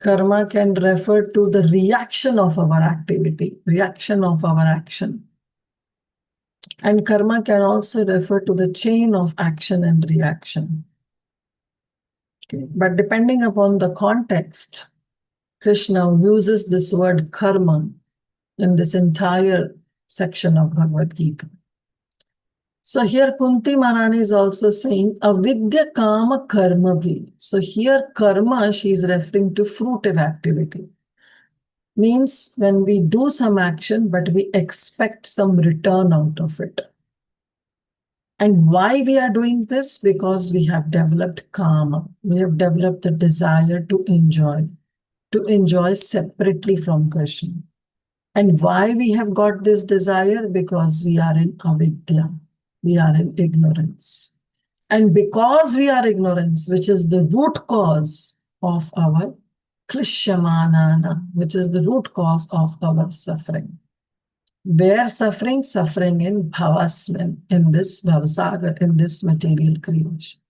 Karma can refer to the reaction of our activity, reaction of our action. And karma can also refer to the chain of action and reaction. Okay. But depending upon the context, Krishna uses this word karma in this entire section of Bhagavad Gita. So here Kunti Maharani is also saying avidya kama karma bhi. So here karma, she is referring to fruitive activity. Means when we do some action, but we expect some return out of it. And why we are doing this? Because we have developed kama. We have developed the desire to enjoy separately from Krishna. And why we have got this desire? Because we are in avidya. We are in ignorance. And because we are ignorance, which is the root cause of our klishyamanana, which is the root cause of our suffering. Where suffering? Suffering in bhavasmin, in this bhavasagar, in this material creation.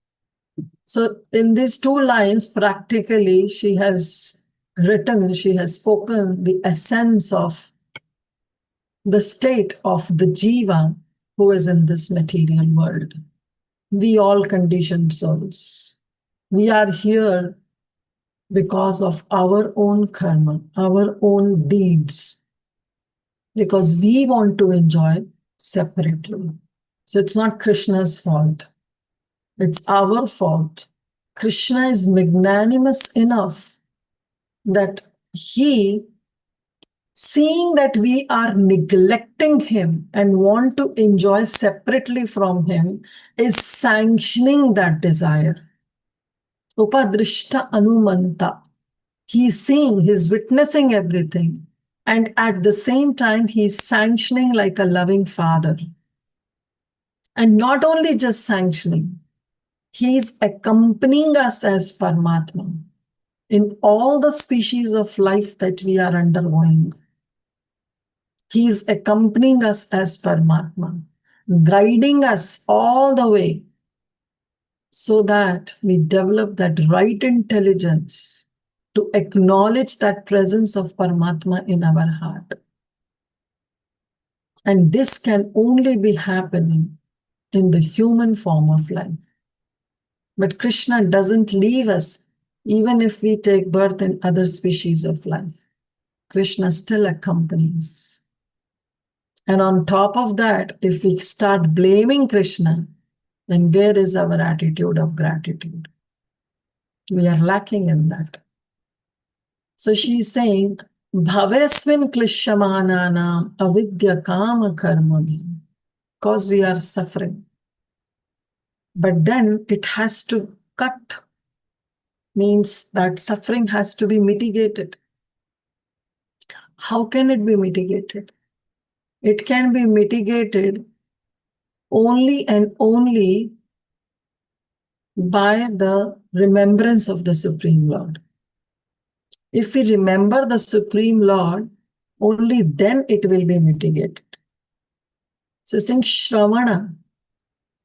So in these two lines, practically, she has spoken the essence of the state of the jiva who is in this material world. We all conditioned souls. We are here because of our own karma, our own deeds, because we want to enjoy separately. So it's not Krishna's fault. It's our fault. Krishna is magnanimous enough that he, seeing that we are neglecting him and want to enjoy separately from him, is sanctioning that desire. Upadrishta anumanta. He's seeing, he's witnessing everything. And at the same time, he's sanctioning like a loving father. And not only just sanctioning, he's accompanying us as Paramatma in all the species of life that we are undergoing. He's accompanying us as Paramatma, guiding us all the way so that we develop that right intelligence to acknowledge that presence of Paramatma in our heart. And this can only be happening in the human form of life. But Krishna doesn't leave us even if we take birth in other species of life. Krishna still accompanies. And on top of that, if we start blaming Krishna, then where is our attitude of gratitude? We are lacking in that. So she's saying, Bhavesmin klishyamananam avidya kama karma bhi. Because we are suffering. But then it has to cut. Means that suffering has to be mitigated. How can it be mitigated? It can be mitigated only and only by the remembrance of the Supreme Lord. If we remember the Supreme Lord, only then it will be mitigated. So saying Shravana.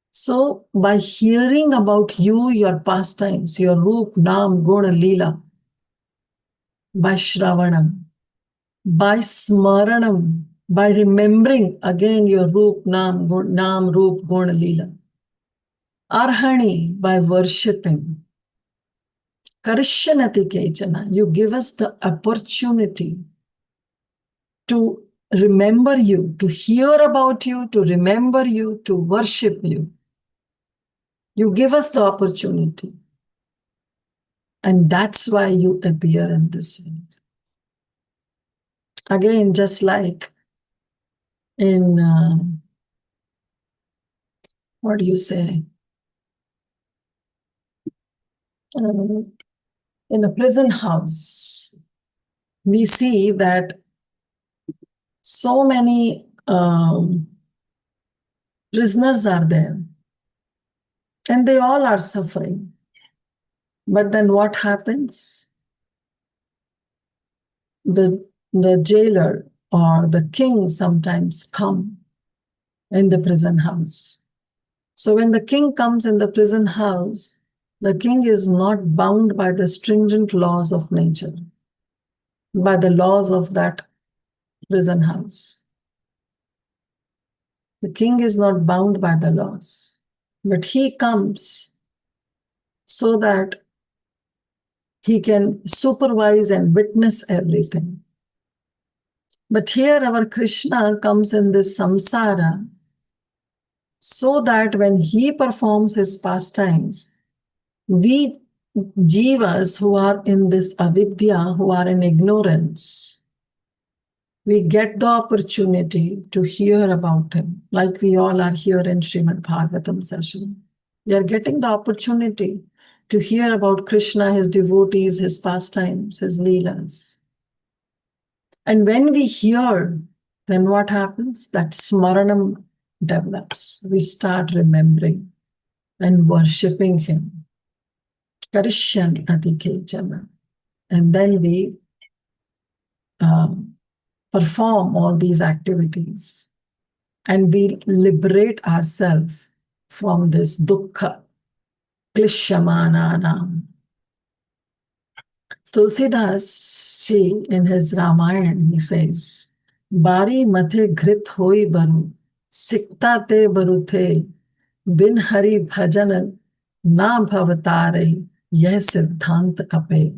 So by hearing about you, your pastimes, your Roop, Naam, Guna, Leela, by Shravanam, by Smaranam, by remembering again your Roop, Nam, Roop, Guna, Leela. Arhani, by worshipping. Karishanati Kechana, you give us the opportunity to remember you, to hear about you, to remember you, to worship you. You give us the opportunity. And that's why you appear in this world. Again, just like in, what do you say? In a prison house, we see that so many prisoners are there and they all are suffering. But then what happens? The jailer or the king sometimes come in the prison house. So when the king comes in the prison house, the king is not bound by the stringent laws of nature, by the laws of that prison house. The king is not bound by the laws, but he comes so that he can supervise and witness everything. But here our Krishna comes in this samsara so that when he performs his pastimes, we jivas who are in this avidya, who are in ignorance, we get the opportunity to hear about him, like we all are here in Srimad Bhagavatam session. We are getting the opportunity to hear about Krishna, his devotees, his pastimes, his leelas. And when we hear, then what happens? That smaranam develops. We start remembering and worshipping him. Karishyan adhikechana. And then we perform all these activities and we liberate ourselves from this dukkha, klishamananam. Tulsidas ji in his Ramayana, he says, Bari mathe grit hoi baru, sikta te baru the, bin hari bhajan na bhavatare, yeh siddhant ape.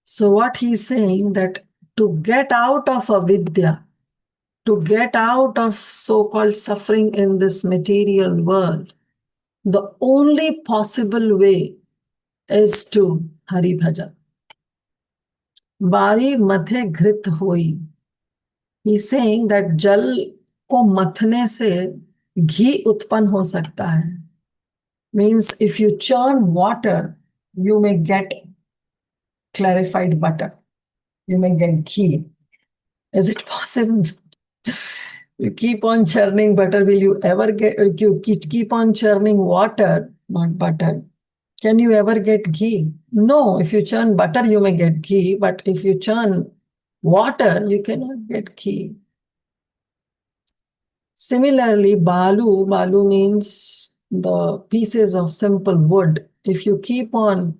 So what he's saying that to get out of avidya, to get out of so-called suffering in this material world, the only possible way is to Hari Bhajan. Bari mathe घृत होई. He's saying that जल को मथने से घी उत्पन्न हो सकता है. Means if you churn water, you may get clarified butter. You may get ghee. Is it possible? You keep on churning butter, will you ever get, you keep on churning water, not butter. Can you ever get ghee? No, if you churn butter, you may get ghee, but if you churn water, you cannot get ghee. Similarly, balu means the pieces of simple wood. If you keep on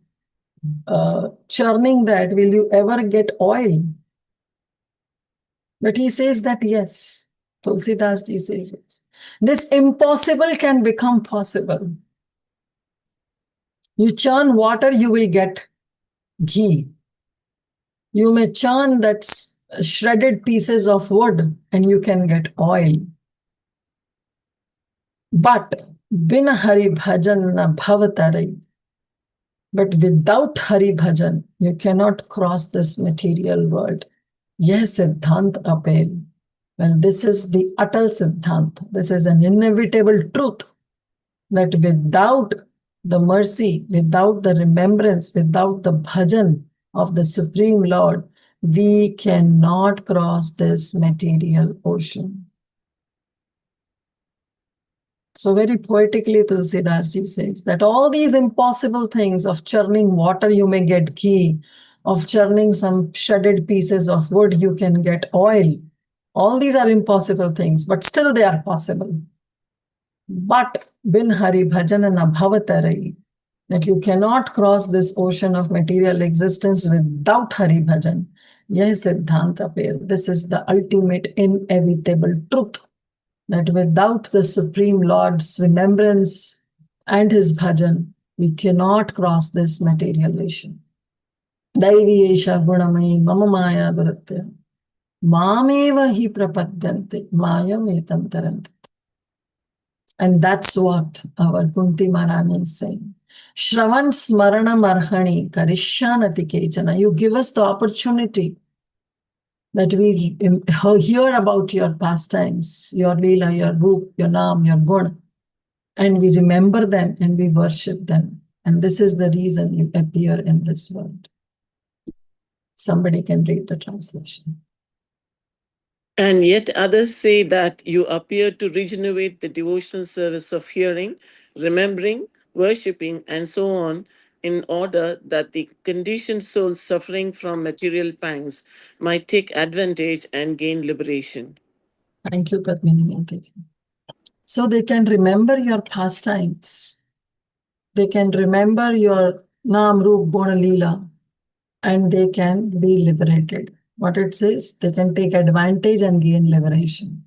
churning that, will you ever get oil? But he says that yes. Tulsidas ji says yes. This impossible can become possible. You churn water, you will get ghee. You may churn that shredded pieces of wood and you can get oil. But bina Hari Bhajan na bhavatare. But without Hari Bhajan, you cannot cross this material world. Yeh siddhant apel. Well, this is the atal siddhant. This is an inevitable truth that without the mercy, without the remembrance, without the bhajan of the Supreme Lord, we cannot cross this material ocean. So very poetically, Tulsidas ji says that all these impossible things of churning water, you may get ghee, of churning some shredded pieces of wood, you can get oil. All these are impossible things, but still they are possible. But bin Hari Bhajana na bhavatarai. that you cannot cross this ocean of material existence without Hari Bhajan. Yeh Siddhanta Pair. This is the ultimate inevitable truth, that without the Supreme Lord's remembrance and his bhajan, we cannot cross this material ocean. Daiviyesha gunamayi mama maya duratya mameva hi prapadyante mayam etam tarante. And that's what our Kunti Maharani is saying. Shravan smarana marhani karishyanati kechana. You give us the opportunity that we hear about your pastimes, your Leela, your Roop, your Naam, your Guna, and we remember them and we worship them. And this is the reason you appear in this world. Somebody can read the translation. And yet others say that you appear to regenerate the devotional service of hearing, remembering, worshipping, and so on, in order that the conditioned soul suffering from material pangs might take advantage and gain liberation. Thank you, Padmini Mataji. So they can remember your pastimes. They can remember your Naam, Roop, Guna, Leela, and they can be liberated. What it says, they can take advantage and gain liberation.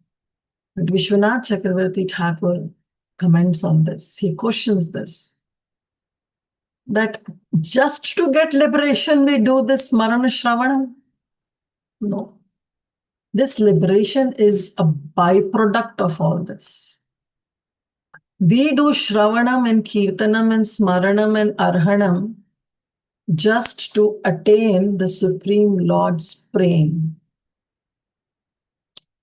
But Vishwanath Chakravarti Thakur comments on this. He questions this, that just to get liberation, we do this Smarana Shravana? No. This liberation is a byproduct of all this. We do Shravanam and Kirtanam and Smaranam and Arhanam just to attain the Supreme Lord's prem.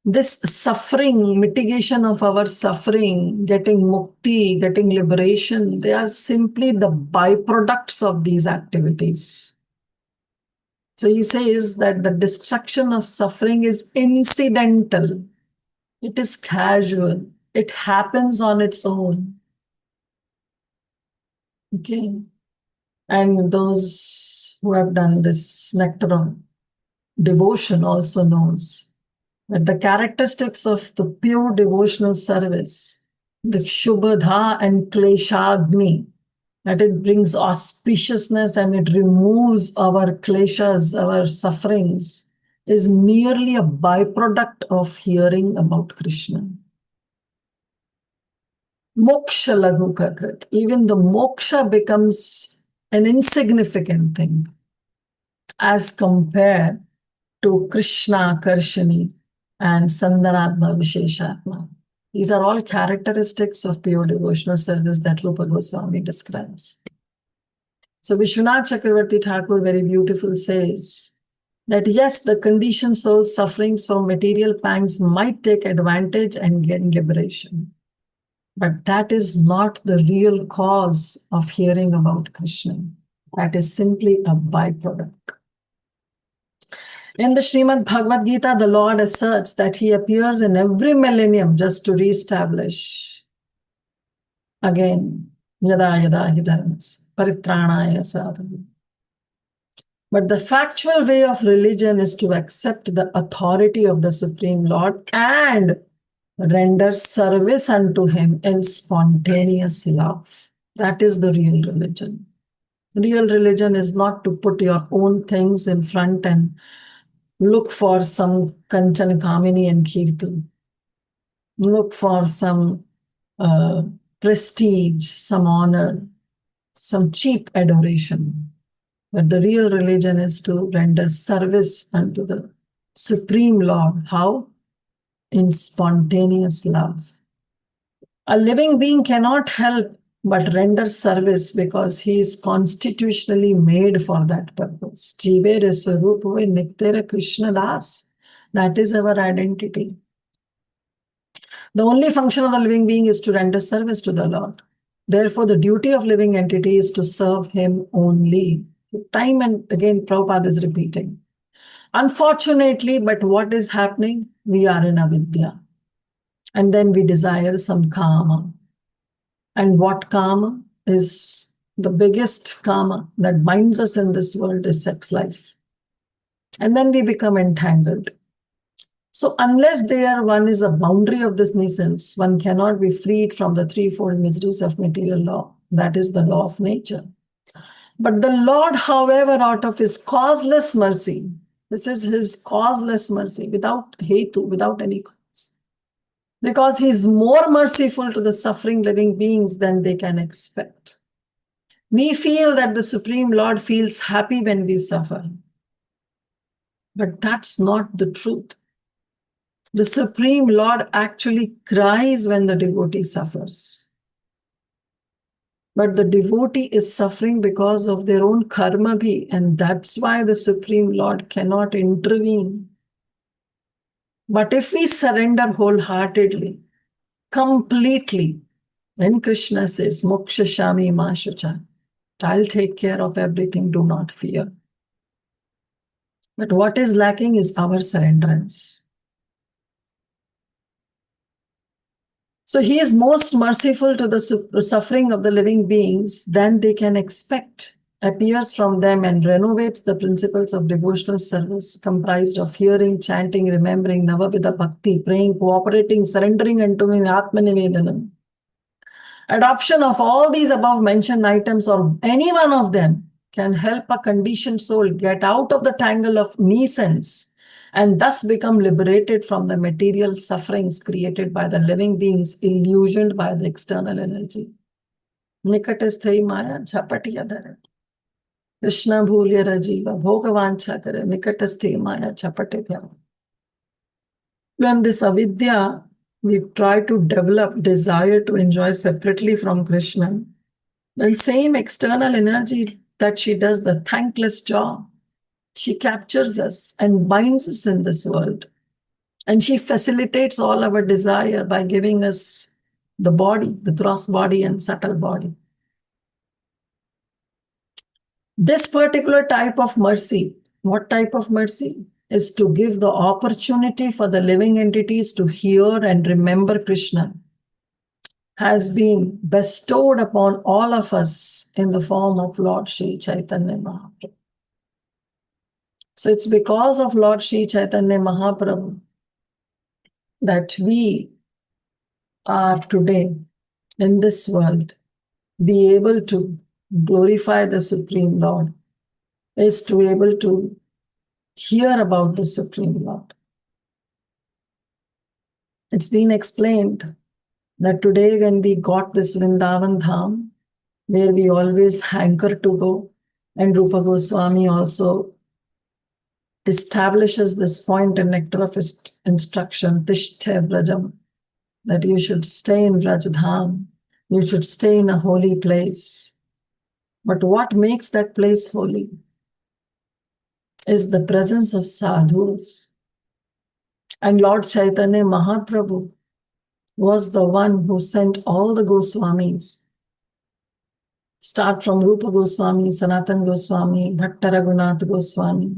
This suffering, mitigation of our suffering, getting mukti, getting liberation, they are simply the byproducts of these activities. So he says that the destruction of suffering is incidental. It is casual. It happens on its own. Okay. And those who have done this nectar of devotion also knows that the characteristics of the pure devotional service, the Shubhadha and Kleshagni, that it brings auspiciousness and it removes our kleshas, our sufferings, is merely a byproduct of hearing about Krishna. Moksha laghu kakrit. Even the moksha becomes an insignificant thing as compared to Krishna Karshani and Sandaratma Visheshatma. These are all characteristics of pure devotional service that Rupa Goswami describes. So Vishwanath Chakravarti Thakur very beautiful says that yes, the conditioned soul's sufferings from material pangs might take advantage and gain liberation. But that is not the real cause of hearing about Krishna. That is simply a byproduct. In the Srimad Bhagavad Gita, the Lord asserts that he appears in every millennium just to reestablish again, yada yada hi dharmas, paritranaya sadhana. But the factual way of religion is to accept the authority of the Supreme Lord and render service unto him in spontaneous love. That is the real religion. Real religion is not to put your own things in front and look for some Kanchan Kamini and Kirtan. Look for some prestige, some honor, some cheap adoration. But the real religion is to render service unto the Supreme Lord. How? In spontaneous love. A living being cannot help but render service because he is constitutionally made for that purpose. Jive Swarup Hoy Nityara Krishna Das. That is our identity. The only function of the living being is to render service to the Lord. Therefore, the duty of living entity is to serve him only. Time and again, Prabhupada is repeating. Unfortunately, but what is happening? We are in avidya. And then we desire some kama. And what kama is the biggest kama that binds us in this world is sex life. And then we become entangled. So unless one is a boundary of this nuisance, one cannot be freed from the threefold miseries of material law. That is the law of nature. But the Lord, however, out of his causeless mercy, this is his causeless mercy, without hetu, without any cause, because he is more merciful to the suffering living beings than they can expect. We feel that the Supreme Lord feels happy when we suffer. But that's not the truth. The Supreme Lord actually cries when the devotee suffers. But the devotee is suffering because of their own karma bhi, and that's why the Supreme Lord cannot intervene. But if we surrender wholeheartedly, completely, then Krishna says, Moksha Shami Ma Shucha, I'll take care of everything, do not fear. But what is lacking is our surrenderance. So he is most merciful to the suffering of the living beings than they can expect, appears from them and renovates the principles of devotional service comprised of hearing, chanting, remembering, Navavida Bhakti, praying, cooperating, surrendering unto me, Atmanivedanam. Adoption of all these above mentioned items or any one of them can help a conditioned soul get out of the tangle of nescience and thus become liberated from the material sufferings created by the living beings illusioned by the external energy. Nikatasthe Maya Chapatiya Dhara. Krishna Bhulya Rajiva Bhogavancha Kare Nikatasthe Maya Chapatiya. When this avidya, we try to develop desire to enjoy separately from Krishna, then same external energy that she does the thankless job, she captures us and binds us in this world. And she facilitates all our desire by giving us the body, the gross body and subtle body. This particular type of mercy, what type of mercy? Is to give the opportunity for the living entities to hear and remember Krishna, has been bestowed upon all of us in the form of Lord Sri Chaitanya Mahaprabhu. So it's because of Lord Sri Chaitanya Mahaprabhu that we are today in this world, be able to glorify the Supreme Lord, is to be able to hear about the Supreme Lord. It's been explained that today when we got this Vrindavan Dham, where we always hanker to go, and Rupa Goswami also establishes this point in Nectar of Instruction, Tishthe Vrajam, that you should stay in Vraj you should stay in a holy place. But what makes that place holy is the presence of sadhus. And Lord Chaitanya Mahaprabhu was the one who sent all the Goswamis. Start from Rupa Goswami, Sanatan Goswami, Bhatta Raghunath Goswami,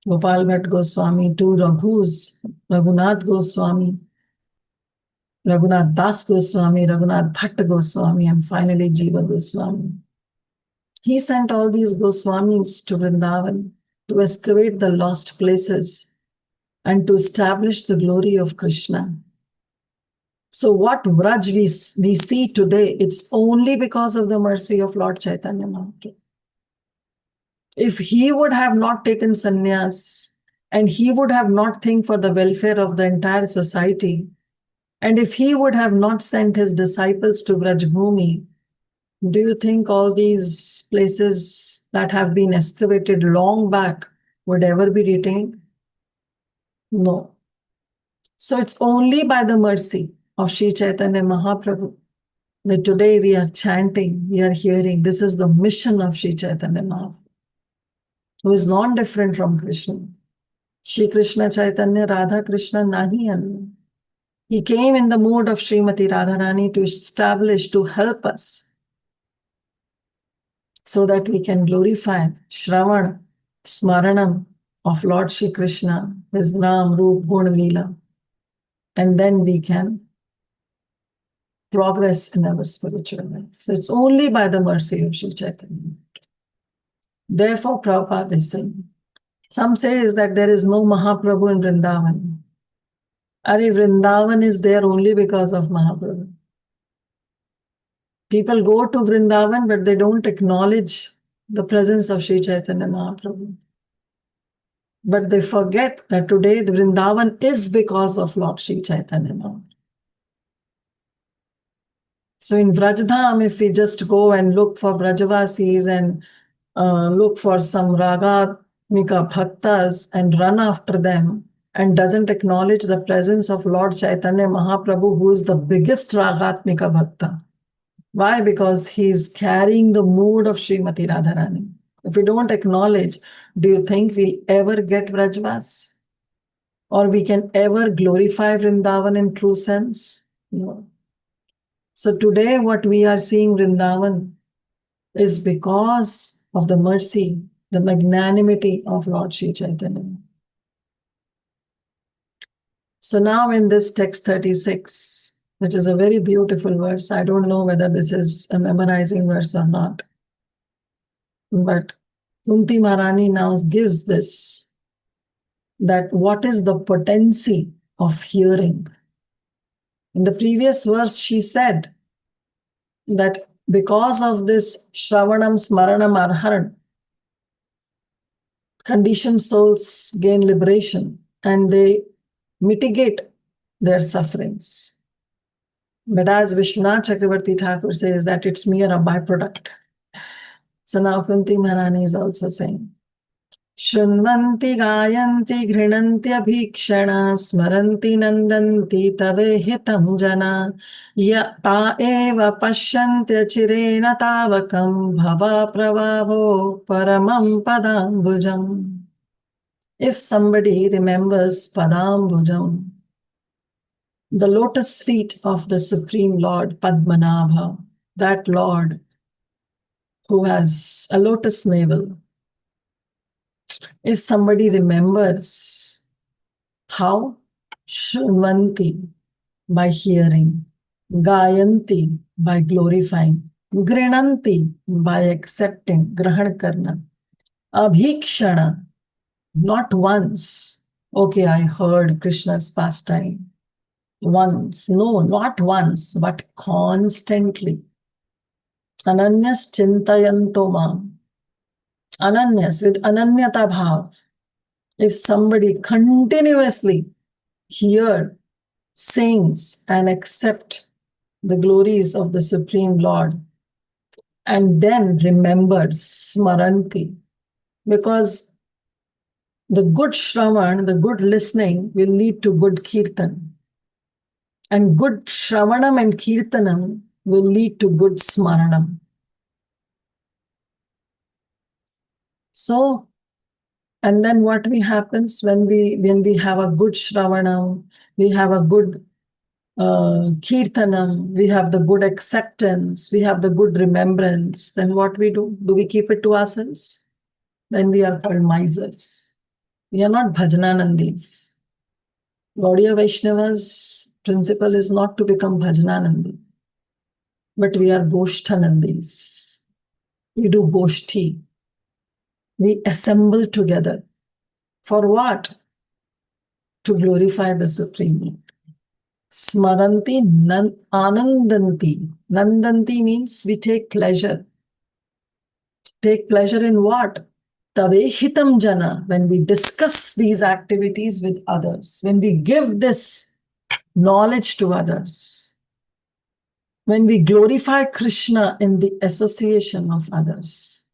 Gopal Bhatt Goswami, to Raghunath Goswami, Raghunath Das Goswami, Raghunath Bhatta Goswami, and finally Jiva Goswami. He sent all these Goswamis to Vrindavan to excavate the lost places and to establish the glory of Krishna. So what Vraj we see today, it's only because of the mercy of Lord Chaitanya Mahaprabhu. If he would have not taken sannyas and he would have not think for the welfare of the entire society, and if he would have not sent his disciples to Vrajbhumi, do you think all these places that have been excavated long back would ever be retained? No. So it's only by the mercy of Sri Chaitanya Mahaprabhu that today we are chanting, we are hearing. This is the mission of Sri Chaitanya Mahaprabhu, who is not different from Krishna. Shri Krishna Chaitanya Radha Krishna Nahi Anna. He came in the mood of Srimati Radharani to establish, to help us, so that we can glorify Shravan, Smaranam of Lord Shri Krishna, his Naam, Roop, Gun, Leela. And then we can progress in our spiritual life. So it's only by the mercy of Sri Chaitanya. Therefore, Prabhupada is saying, some say is that there is no Mahaprabhu in Vrindavan. Vrindavan is there only because of Mahaprabhu. People go to Vrindavan, but they don't acknowledge the presence of Sri Chaitanya Mahaprabhu. But they forget that today the Vrindavan is because of Lord Sri Chaitanya Mahaprabhu. So in Vrajdham, if we just go and look for Vrajavasis and look for some Ragatmika Bhaktas and run after them and doesn't acknowledge the presence of Lord Chaitanya Mahaprabhu, who is the biggest Ragatmika Bhakta. Why? Because he's carrying the mood of Srimati Radharani. If we don't acknowledge, do you think we'll ever get Vrajvas? Or we can ever glorify Vrindavan in true sense? No. So today what we are seeing Vrindavan is because of the mercy, the magnanimity of Lord Sri Chaitanya. So now in this text 36, which is a very beautiful verse, I don't know whether this is a memorizing verse or not, but Kunti Maharani now gives this, that what is the potency of hearing. In the previous verse, she said that because of this Shravanam Smaranam Arharan, conditioned souls gain liberation and they mitigate their sufferings. But as Vishwanath Chakravarti Thakur says, that it's mere a byproduct. So now Kunti Maharani is also saying, Shunvanti gayanti grinanti abhikshana smaranti nandanti tave hitam jana ya ta eva pashyanti chirena tavakam bhava pravavo paramam padambujam. If somebody remembers Padambujam, the lotus feet of the Supreme Lord, Padmanabha, that Lord who has a lotus navel, if somebody remembers how, Shunvanti, by hearing, Gayanti, by glorifying, Grinanti, by accepting, Grahan karna, Abhikshana, not once. Okay, I heard Krishna's pastime. Once. No, not once, but constantly. Ananyas chintayanto mam. Ananyas, with ananyata bhav. If somebody continuously hear, sings and accept the glories of the Supreme Lord and then remembers smaranti, because the good Shravan, the good listening will lead to good Kirtan. And good Shravanam and Kirtanam will lead to good Smaranam. So, and then what happens when we have a good Shravanam, we have a good Kirtanam, we have the good acceptance, we have the good remembrance, then what we do? Do we keep it to ourselves? Then we are called misers. We are not Bhajananandis. Gaudiya Vaishnava's principle is not to become Bhajananandi, but we are Goshtanandis. We do Goshti. We assemble together. For what? To glorify the Supreme Lord. Smaranti anandanti. Nandanti means we take pleasure. Take pleasure in what? Tavehitam jana, when we discuss these activities with others, when we give this knowledge to others, when we glorify Krishna in the association of others.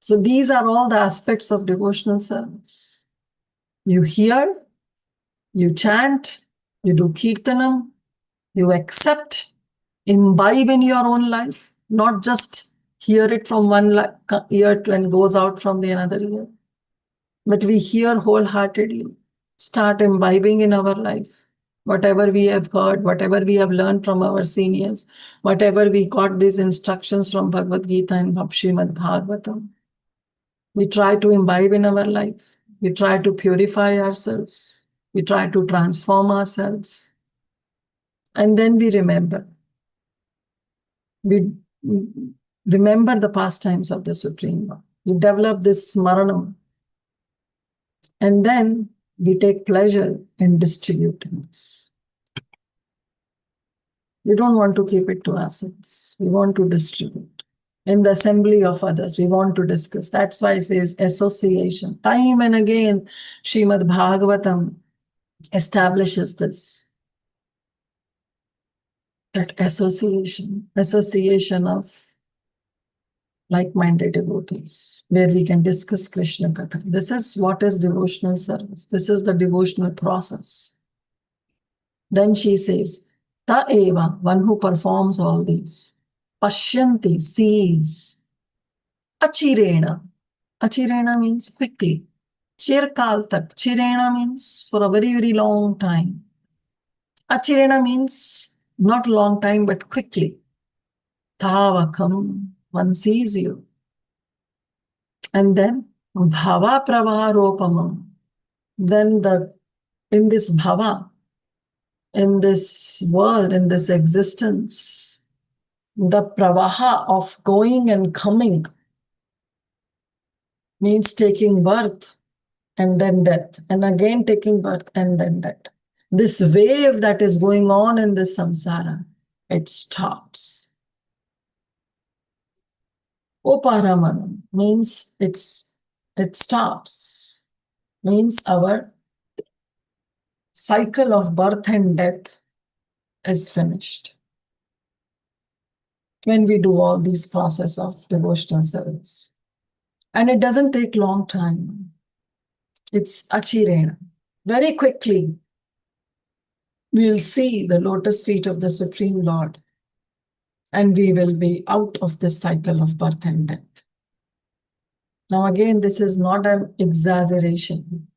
So these are all the aspects of devotional service. You hear, you chant, you do kirtanam, you accept, imbibe in your own life, not just hear it from one ear and goes out from the another ear. But we hear wholeheartedly, start imbibing in our life. Whatever we have heard, whatever we have learned from our seniors, whatever we got these instructions from Bhagavad Gita and Srimad Bhagavatam, we try to imbibe in our life. We try to purify ourselves. We try to transform ourselves. And then we remember. We remember the pastimes of the Supreme Lord. We develop this smaranam. And then we take pleasure in distributing this. We don't want to keep it to ourselves. We want to distribute. In the assembly of others, we want to discuss. That's why it says association. Time and again, Srimad Bhagavatam establishes this. That association of like-minded devotees, where we can discuss Krishna Katha. This is what is devotional service. This is the devotional process. Then she says, Ta eva, one who performs all these, pashyanti, sees, achirena. Achirena means quickly. Chirkal tak. Chirena means for a very, very long time. Achirena means not long time, but quickly. Thavakam, one sees you. And then bhava pravaharopamam. Then in this bhava, in this world, in this existence, the pravaha of going and coming means taking birth and then death, and again taking birth and then death. This wave that is going on in this samsara, it stops. Oparamanam means it stops, means our cycle of birth and death is finished. When we do all these process of devotional service. And it doesn't take long time. It's achirena. Very quickly, we'll see the lotus feet of the Supreme Lord, and we will be out of this cycle of birth and death. Now again, this is not an exaggeration.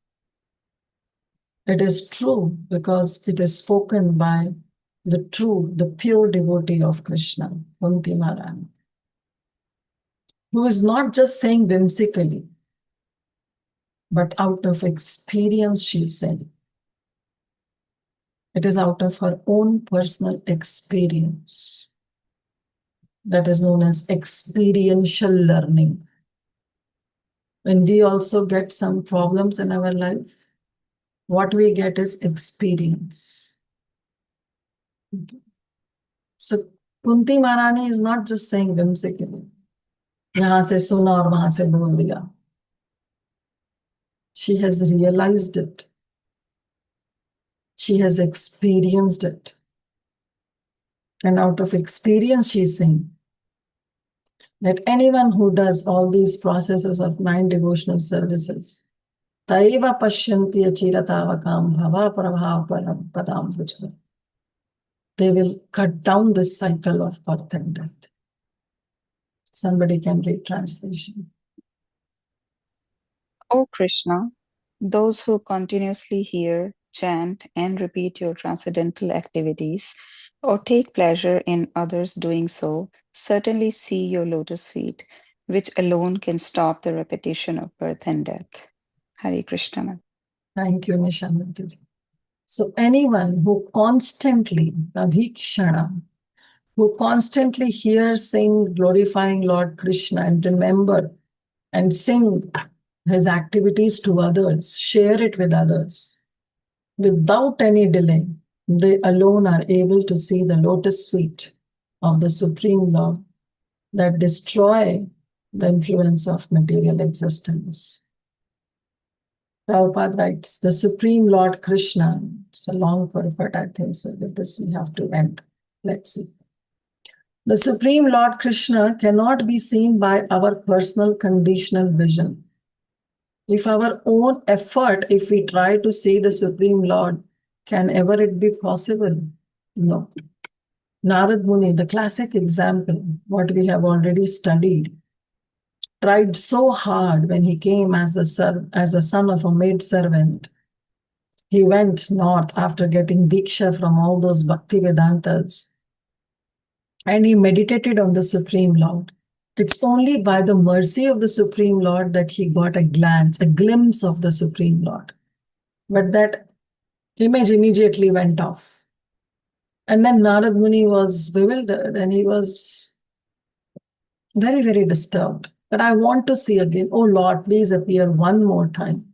It is true because it is spoken by the pure devotee of Krishna, Kunti Maharani, who is not just saying whimsically, but out of experience she said. It is out of her own personal experience. That is known as experiential learning. When we also get some problems in our life, what we get is experience. Okay. So Kunti Maharani is not just saying whimsically, yahan se suna aur wahan se bol diya. She has realized it. She has experienced it. And out of experience, she's saying that anyone who does all these processes of 9 devotional services, Taiva Pashyanti Achiratavakam Bhava Prabhav Padam Bhujva, they will cut down this cycle of birth and death. Somebody can read translation. O Krishna, those who continuously hear, chant, and repeat your transcendental activities, or take pleasure in others doing so, certainly see your lotus feet, which alone can stop the repetition of birth and death. Hare Krishna. Thank you, Nishamanti. So anyone who constantly, Abhikshana, who constantly hears, sing, glorifying Lord Krishna and remember and sing his activities to others, share it with others, without any delay, they alone are able to see the lotus feet of the Supreme Lord that destroy the influence of material existence. Prabhupada writes, the Supreme Lord Krishna, it's a long purport, I think, so with this we have to end. Let's see. The Supreme Lord Krishna cannot be seen by our personal conditional vision. If our own effort, if we try to see the Supreme Lord, can ever it be possible? No. Narad Muni, the classic example, what we have already studied, tried so hard when he came as a son of a maidservant. He went north after getting Diksha from all those Bhakti Vedantas, and he meditated on the Supreme Lord. It's only by the mercy of the Supreme Lord that he got a glance, a glimpse of the Supreme Lord. But that image immediately went off. And then Narad Muni was bewildered and he was very, very disturbed. But I want to see again. Oh Lord, please appear one more time.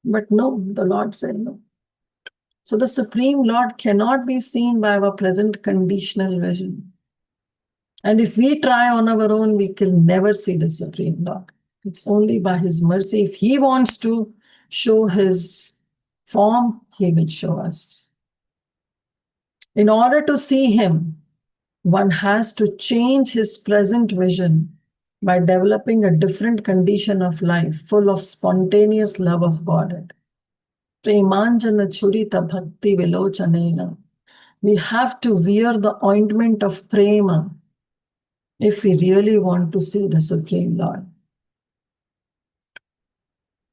But no, the Lord said no. So the Supreme Lord cannot be seen by our present conditional vision. And if we try on our own, we can never see the Supreme Lord. It's only by His mercy. If He wants to show His form, He will show us. In order to see Him, one has to change his present vision by developing a different condition of life full of spontaneous love of God. Premanjana churita bhakti vilochanena. We have to wear the ointment of prema if we really want to see the Supreme Lord.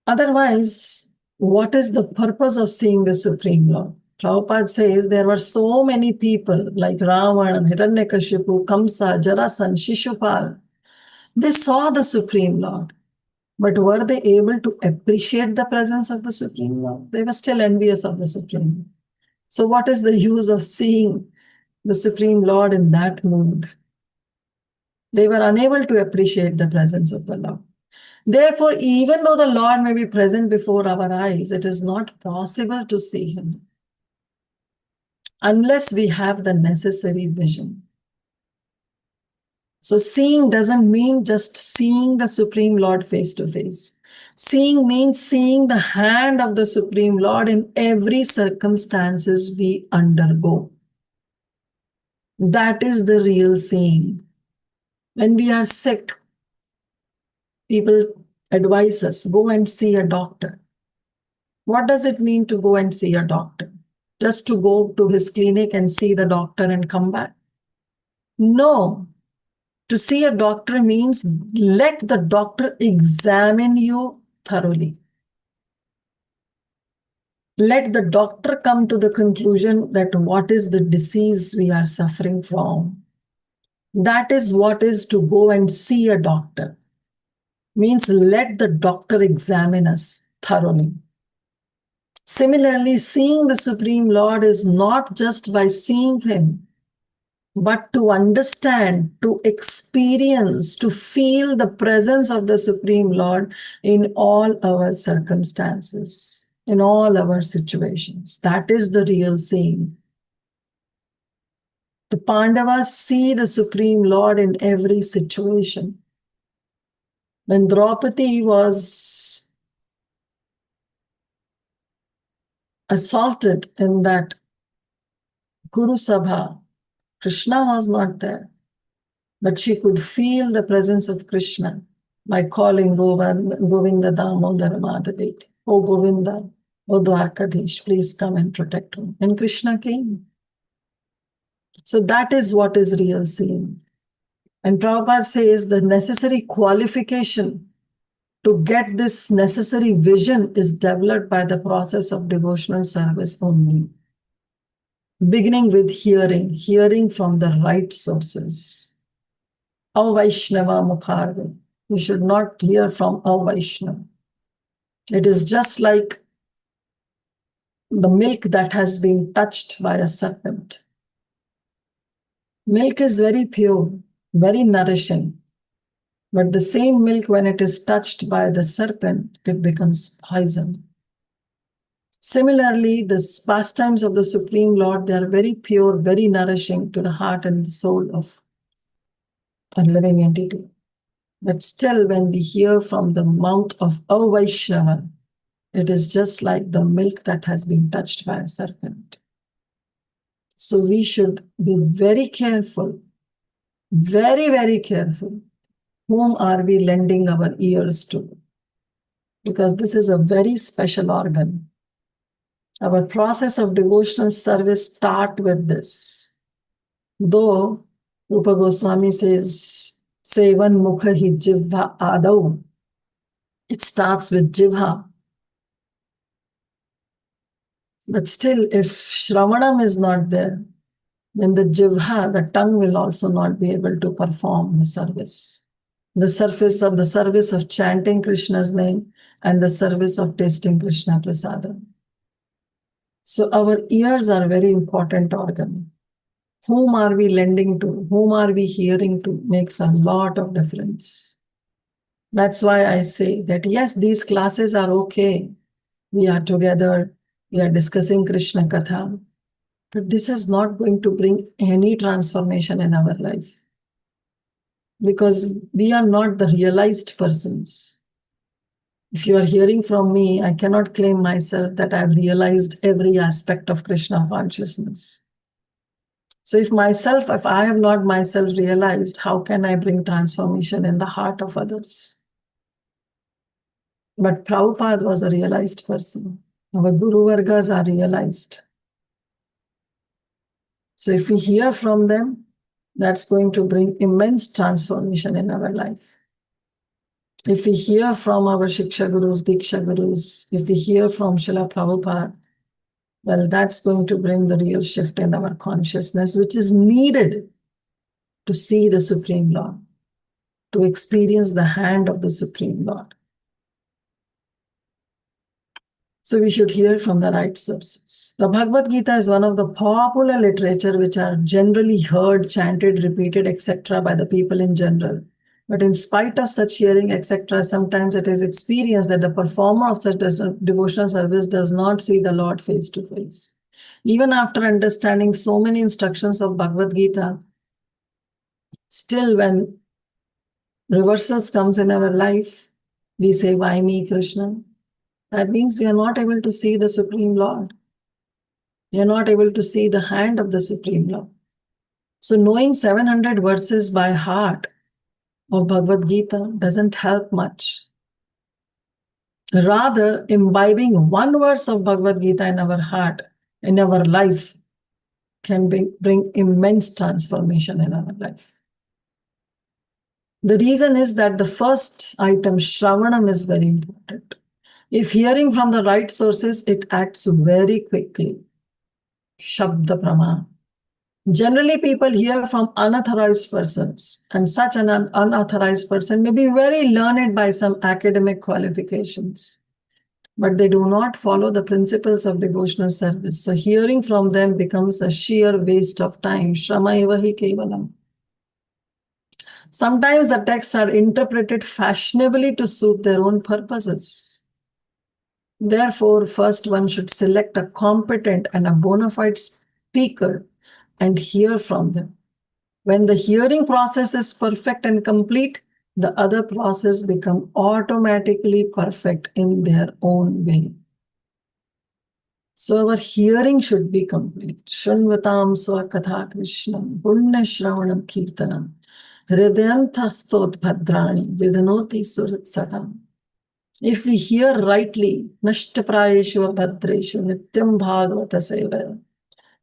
Otherwise, what is the purpose of seeing the Supreme Lord? Prabhupada says there were so many people like Ravan, Hiranyakashipu, Kamsa, Jarasan, Shishupal. They saw the Supreme Lord, but were they able to appreciate the presence of the Supreme Lord? They were still envious of the Supreme Lord. So what is the use of seeing the Supreme Lord in that mood? They were unable to appreciate the presence of the Lord. Therefore, even though the Lord may be present before our eyes, it is not possible to see Him unless we have the necessary vision. So seeing doesn't mean just seeing the Supreme Lord face to face. Seeing means seeing the hand of the Supreme Lord in every circumstances we undergo. That is the real seeing. When we are sick, people advise us, go and see a doctor. What does it mean to go and see a doctor? Just to go to his clinic and see the doctor and come back? No. To see a doctor means let the doctor examine you thoroughly. Let the doctor come to the conclusion that what is the disease we are suffering from. That is what is to go and see a doctor. Means let the doctor examine us thoroughly. Similarly, seeing the Supreme Lord is not just by seeing Him, but to understand, to experience, to feel the presence of the Supreme Lord in all our circumstances, in all our situations. That is the real seeing. The Pandavas see the Supreme Lord in every situation. When Draupadi was assaulted in that Kuru Sabha, Krishna was not there, but she could feel the presence of Krishna by calling Govinda Damodara Madhaveti. Oh Govinda, oh Dwarkadhish, please come and protect me. And Krishna came. So that is what is real seeing. And Prabhupada says the necessary qualification to get this necessary vision is developed by the process of devotional service only. Beginning with hearing from the right sources. Avaishnava Mukharva. We should not hear from Avaishnava. It is just like the milk that has been touched by a serpent. Milk is very pure, very nourishing. But the same milk, when it is touched by the serpent, it becomes poison. Similarly, the pastimes of the Supreme Lord, they are very pure, very nourishing to the heart and the soul of a living entity. But still, when we hear from the mouth of a Vaishnava, it is just like the milk that has been touched by a serpent. So we should be very careful, very, very careful. Whom are we lending our ears to? Because this is a very special organ. Our process of devotional service starts with this. Though Rupa Goswami says, Sevan Mukha hi Jivha Adau. It starts with Jivha. But still, if Shravanam is not there, then the Jivha, the tongue, will also not be able to perform the service. The service of chanting Krishna's name and the service of tasting Krishna Prasadam. So our ears are a very important organ. Whom are we lending to? Whom are we hearing to? Makes a lot of difference. That's why I say that yes, these classes are okay. We are together. We are discussing Krishna Katha. But this is not going to bring any transformation in our life. Because we are not the realized persons. If you are hearing from me, I cannot claim myself that I've realized every aspect of Krishna consciousness. So if I have not myself realized, how can I bring transformation in the heart of others? But Prabhupada was a realized person. Our Guru Vargas are realized. So if we hear from them, that's going to bring immense transformation in our life. If we hear from our Shiksha Gurus, Diksha Gurus, if we hear from Srila Prabhupada, well, that's going to bring the real shift in our consciousness, which is needed to see the Supreme Lord, to experience the hand of the Supreme Lord. So we should hear from the right sources. The Bhagavad Gita is one of the popular literature which are generally heard, chanted, repeated, etc. by the people in general. But in spite of such hearing, etc., sometimes it is experienced that the performer of such devotional service does not see the Lord face to face. Even after understanding so many instructions of Bhagavad Gita, still when reversals comes in our life, we say, why me, Krishna? That means we are not able to see the Supreme Lord. We are not able to see the hand of the Supreme Lord. So knowing 700 verses by heart of Bhagavad Gita doesn't help much. Rather, imbibing one verse of Bhagavad Gita in our heart, in our life, can bring immense transformation in our life. The reason is that the first item, Shravanam, is very important. If hearing from the right sources, it acts very quickly. Shabda Prama. Generally, people hear from unauthorized persons, and such an unauthorized person may be very learned by some academic qualifications, but they do not follow the principles of devotional service. So hearing from them becomes a sheer waste of time. Shrama eva hi kevalam. Sometimes the texts are interpreted fashionably to suit their own purposes. Therefore, first one should select a competent and a bona fide speaker and hear from them. When the hearing process is perfect and complete, the other process becomes automatically perfect in their own way. So our hearing should be complete. Shunvatam swakatha krishnam punya shravanam kirtanam hridayantha bhadrani vidhanoti surat satam. If we hear rightly, Nashtaprayeshu Bhadreshu Nityam Bhagavata Sevaya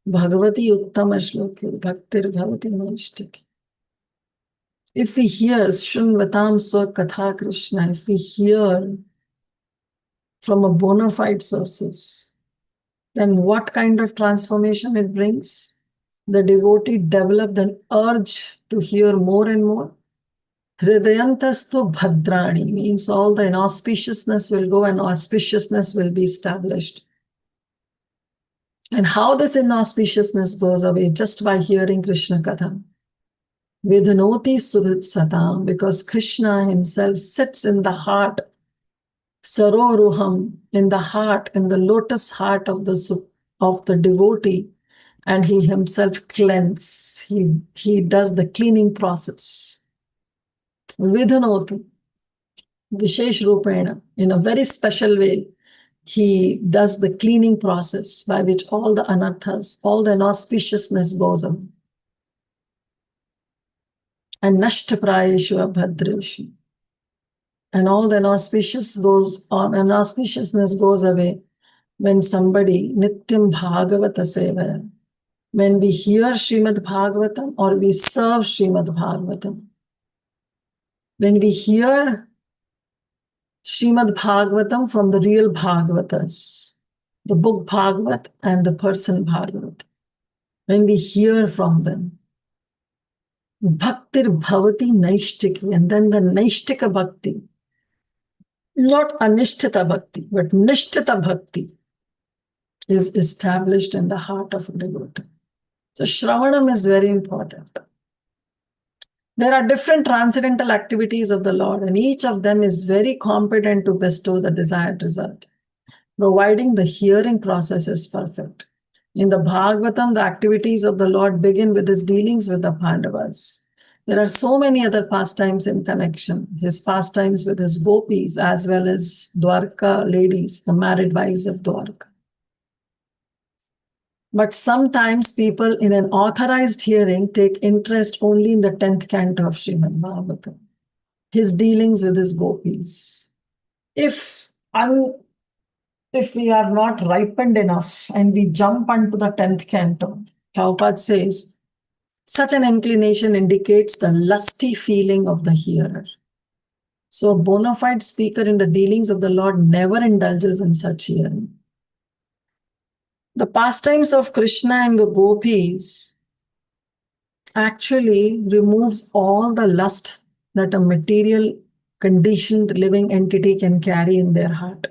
Bhagavati Uttama Shlokir Bhaktir Bhavati Naishtaki. If we hear Shunvatam Swakatha Krishna, if we hear from a bona fide sources, then what kind of transformation it brings? The devotee develop an urge to hear more and more. Hridayantastu bhadrani means all the inauspiciousness will go and auspiciousness will be established. And how this inauspiciousness goes away? Just by hearing Krishna Katha. Vidhanoti surit satam, because Krishna himself sits in the heart, saroruham, in the heart, in the lotus heart of the devotee, and he himself cleanses. He does the cleaning process. Vidhanoti, Vishesh Rupena, in a very special way, he does the cleaning process by which all the anarthas, all the inauspiciousness goes away. And Nashtaprayeshu Bhadreshu. And all the inauspiciousness goes away when somebody, Nityam Bhagavata Sevaya, when we hear Srimad Bhagavatam or we serve Srimad Bhagavatam. When we hear Srimad Bhagavatam from the real Bhagavatas, the book Bhagavat and the person Bhagavat. When we hear from them, Bhaktir Bhavati Naishtiki, and then the Naishtika Bhakti, not Anishtita Bhakti, but Nishtita Bhakti is established in the heart of a devotee. So Shravanam is very important. There are different transcendental activities of the Lord, and each of them is very competent to bestow the desired result. providing the hearing process is perfect. In the Bhagavatam, the activities of the Lord begin with his dealings with the Pandavas. There are so many other pastimes in connection. His pastimes with his gopis as well as Dwarka ladies, the married wives of Dwarka. But sometimes people in an authorized hearing take interest only in the 10th canto of Srimad Bhagavatam, his dealings with his gopis. If we are not ripened enough and we jump onto the 10th canto, Prabhupada says, such an inclination indicates the lusty feeling of the hearer. So a bona fide speaker in the dealings of the Lord never indulges in such hearing. The pastimes of Krishna and the gopis actually removes all the lust that a material conditioned living entity can carry in their heart.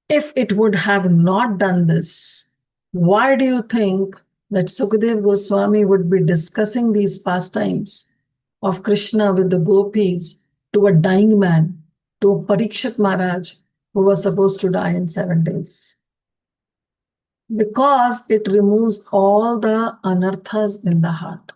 If it would have not done this, why do you think that Sukadeva Goswami would be discussing these pastimes of Krishna with the gopis to a dying man, to a Parikshit Maharaj who was supposed to die in 7 days? Because it removes all the anarthas in the heart.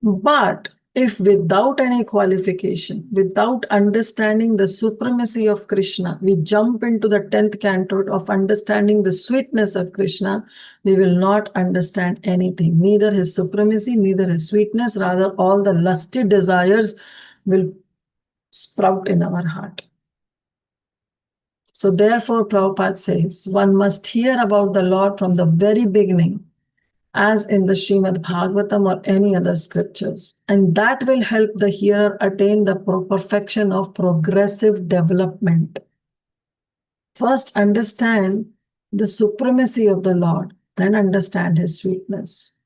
But if without any qualification, without understanding the supremacy of Krishna, we jump into the 10th canto of understanding the sweetness of Krishna, we will not understand anything, neither his supremacy, neither his sweetness, rather all the lusty desires will sprout in our heart. So therefore, Prabhupada says, one must hear about the Lord from the very beginning, as in the Srimad Bhagavatam or any other scriptures. And that will help the hearer attain the perfection of progressive development. First, understand the supremacy of the Lord, then understand his sweetness.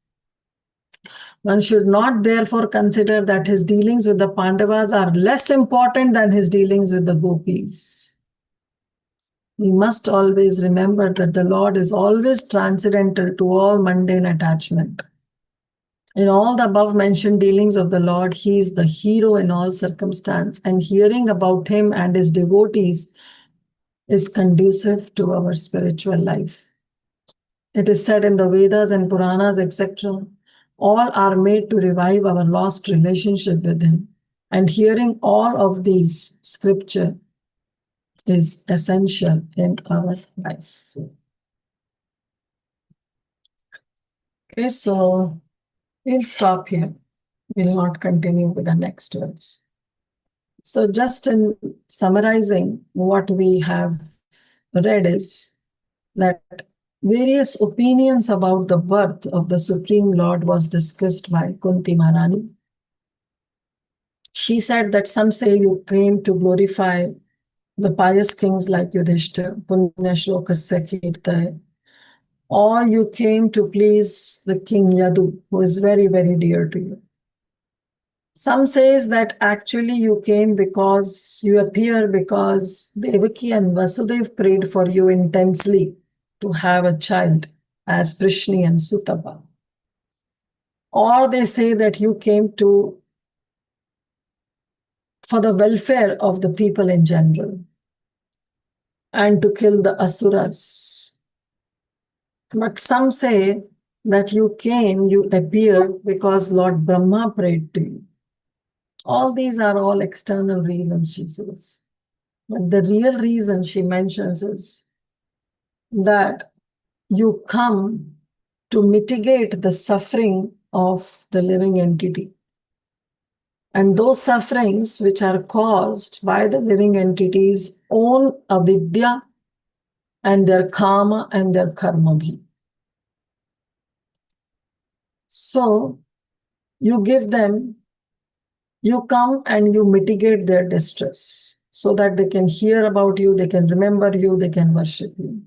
One should not therefore consider that his dealings with the Pandavas are less important than his dealings with the gopis. We must always remember that the Lord is always transcendental to all mundane attachment. In all the above mentioned dealings of the Lord, he is the hero in all circumstance, and hearing about him and his devotees is conducive to our spiritual life. It is said in the Vedas and Puranas, etc., all are made to revive our lost relationship with him. And hearing all of these scripture is essential in our life. Okay, so we'll stop here. We'll not continue with the next verse. So just in summarizing what we have read is that various opinions about the birth of the Supreme Lord was discussed by Kunti Maharani. She said that some say you came to glorify the pious kings like Yudhishthira, Punya Shlokasya Kirtaya, or you came to please the king Yadu, who is very, very dear to you. Some says that actually you came because you appear because Devaki and Vasudev prayed for you intensely to have a child as Prishni and Sutapa. Or they say that you came for the welfare of the people in general and to kill the Asuras. But some say that you appear because Lord Brahma prayed to you. All these are all external reasons, she says. But the real reason she mentions is that you come to mitigate the suffering of the living entity. And those sufferings which are caused by the living entity's own avidya and their karma and their karma bhi. So you come and you mitigate their distress so that they can hear about you, they can remember you, they can worship you.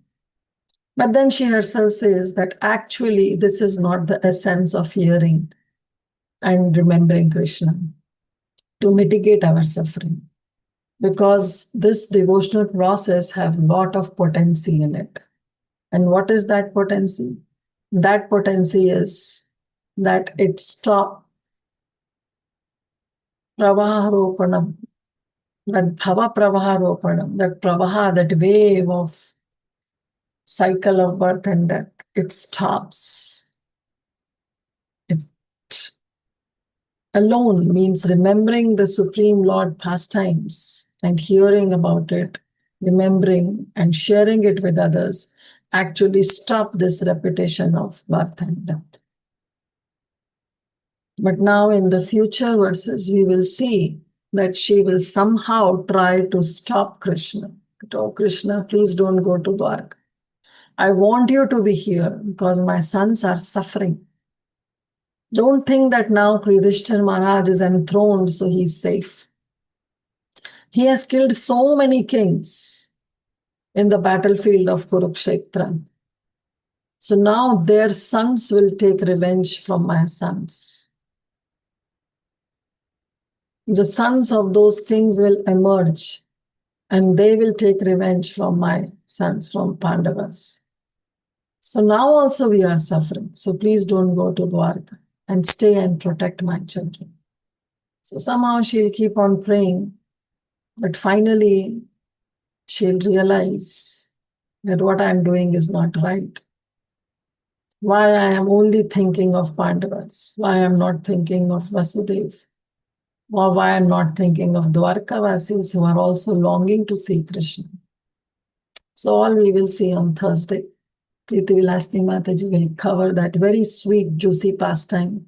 But then she herself says that actually this is not the essence of hearing and remembering Krishna, to mitigate our suffering. Because this devotional process have a lot of potency in it. And what is that potency? That potency is that it stops pravaharopanam, that bhava pravaha ropanam, that pravaha, that wave of cycle of birth and death, it stops. It alone means remembering the Supreme Lord pastimes and hearing about it, remembering and sharing it with others, actually stop this repetition of birth and death. But now in the future verses, we will see that she will somehow try to stop Krishna. Oh, Krishna, please don't go to Dwarka. I want you to be here because my sons are suffering. Don't think that now Yudhishthira Maharaj is enthroned, so he's safe. He has killed so many kings in the battlefield of Kurukshetra. So now their sons will take revenge from my sons. The sons of those kings will emerge and they will take revenge from my sons, from Pandavas. So now also we are suffering. So please don't go to Dwarka and stay and protect my children. So somehow she'll keep on praying, but finally she'll realize that what I'm doing is not right. Why I am only thinking of Pandavas, why I'm not thinking of Vasudev, or why I'm not thinking of Dwarkavasis who are also longing to see Krishna. So all we will see on Thursday. Preeti Vilasni Mataji will cover that very sweet, juicy pastime.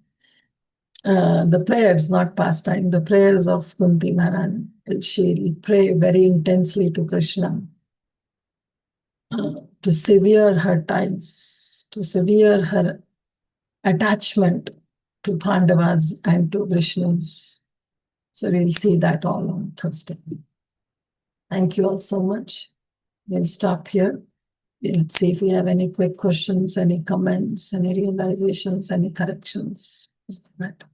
The prayers, not pastime, the prayers of Kunti Maharani. She'll pray very intensely to Krishna to sever her ties, to sever her attachment to Pandavas and to Krishnas. So we'll see that all on Thursday. Thank you all so much. We'll stop here. We'll see if we have any quick questions, any comments, any realizations, any corrections. Just go ahead.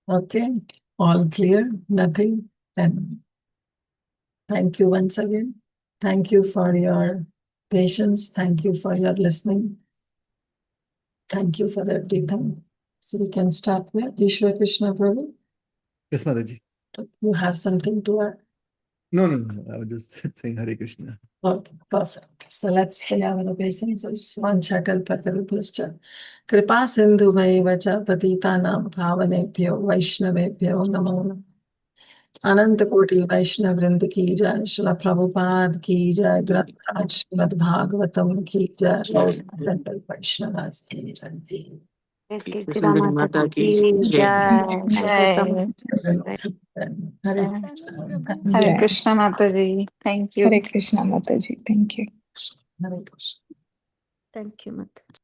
Okay, all clear, nothing. Then thank you once again. Thank you for your patience. Thank you for your listening. Thank you for everything. So we can start with Ishwar Krishna Prabhu. Yes, Mataji. You have something to add? No. I was just saying Hare Krishna. Okay, perfect. So let's fill our obeisances. Vancha kalpatarubhascha. Kripa sindhu bhaivacha patitanam bhavanebhyo vaishnavebhyo namo namaha. अनंत कोटि वैष्णव वृंद की जय, श्रील प्रभुपाद की जय, ग्रंथराज श्रीमद् भागवतम की जय, संकल्प वैष्णवास की जय। Krishna Mata ki jai. Thank you so much. Hare Hare Krishna Mataji. Thank you. Hare Krishna Mataji. Thank you. Hare Krishna. Thank you, Mataji.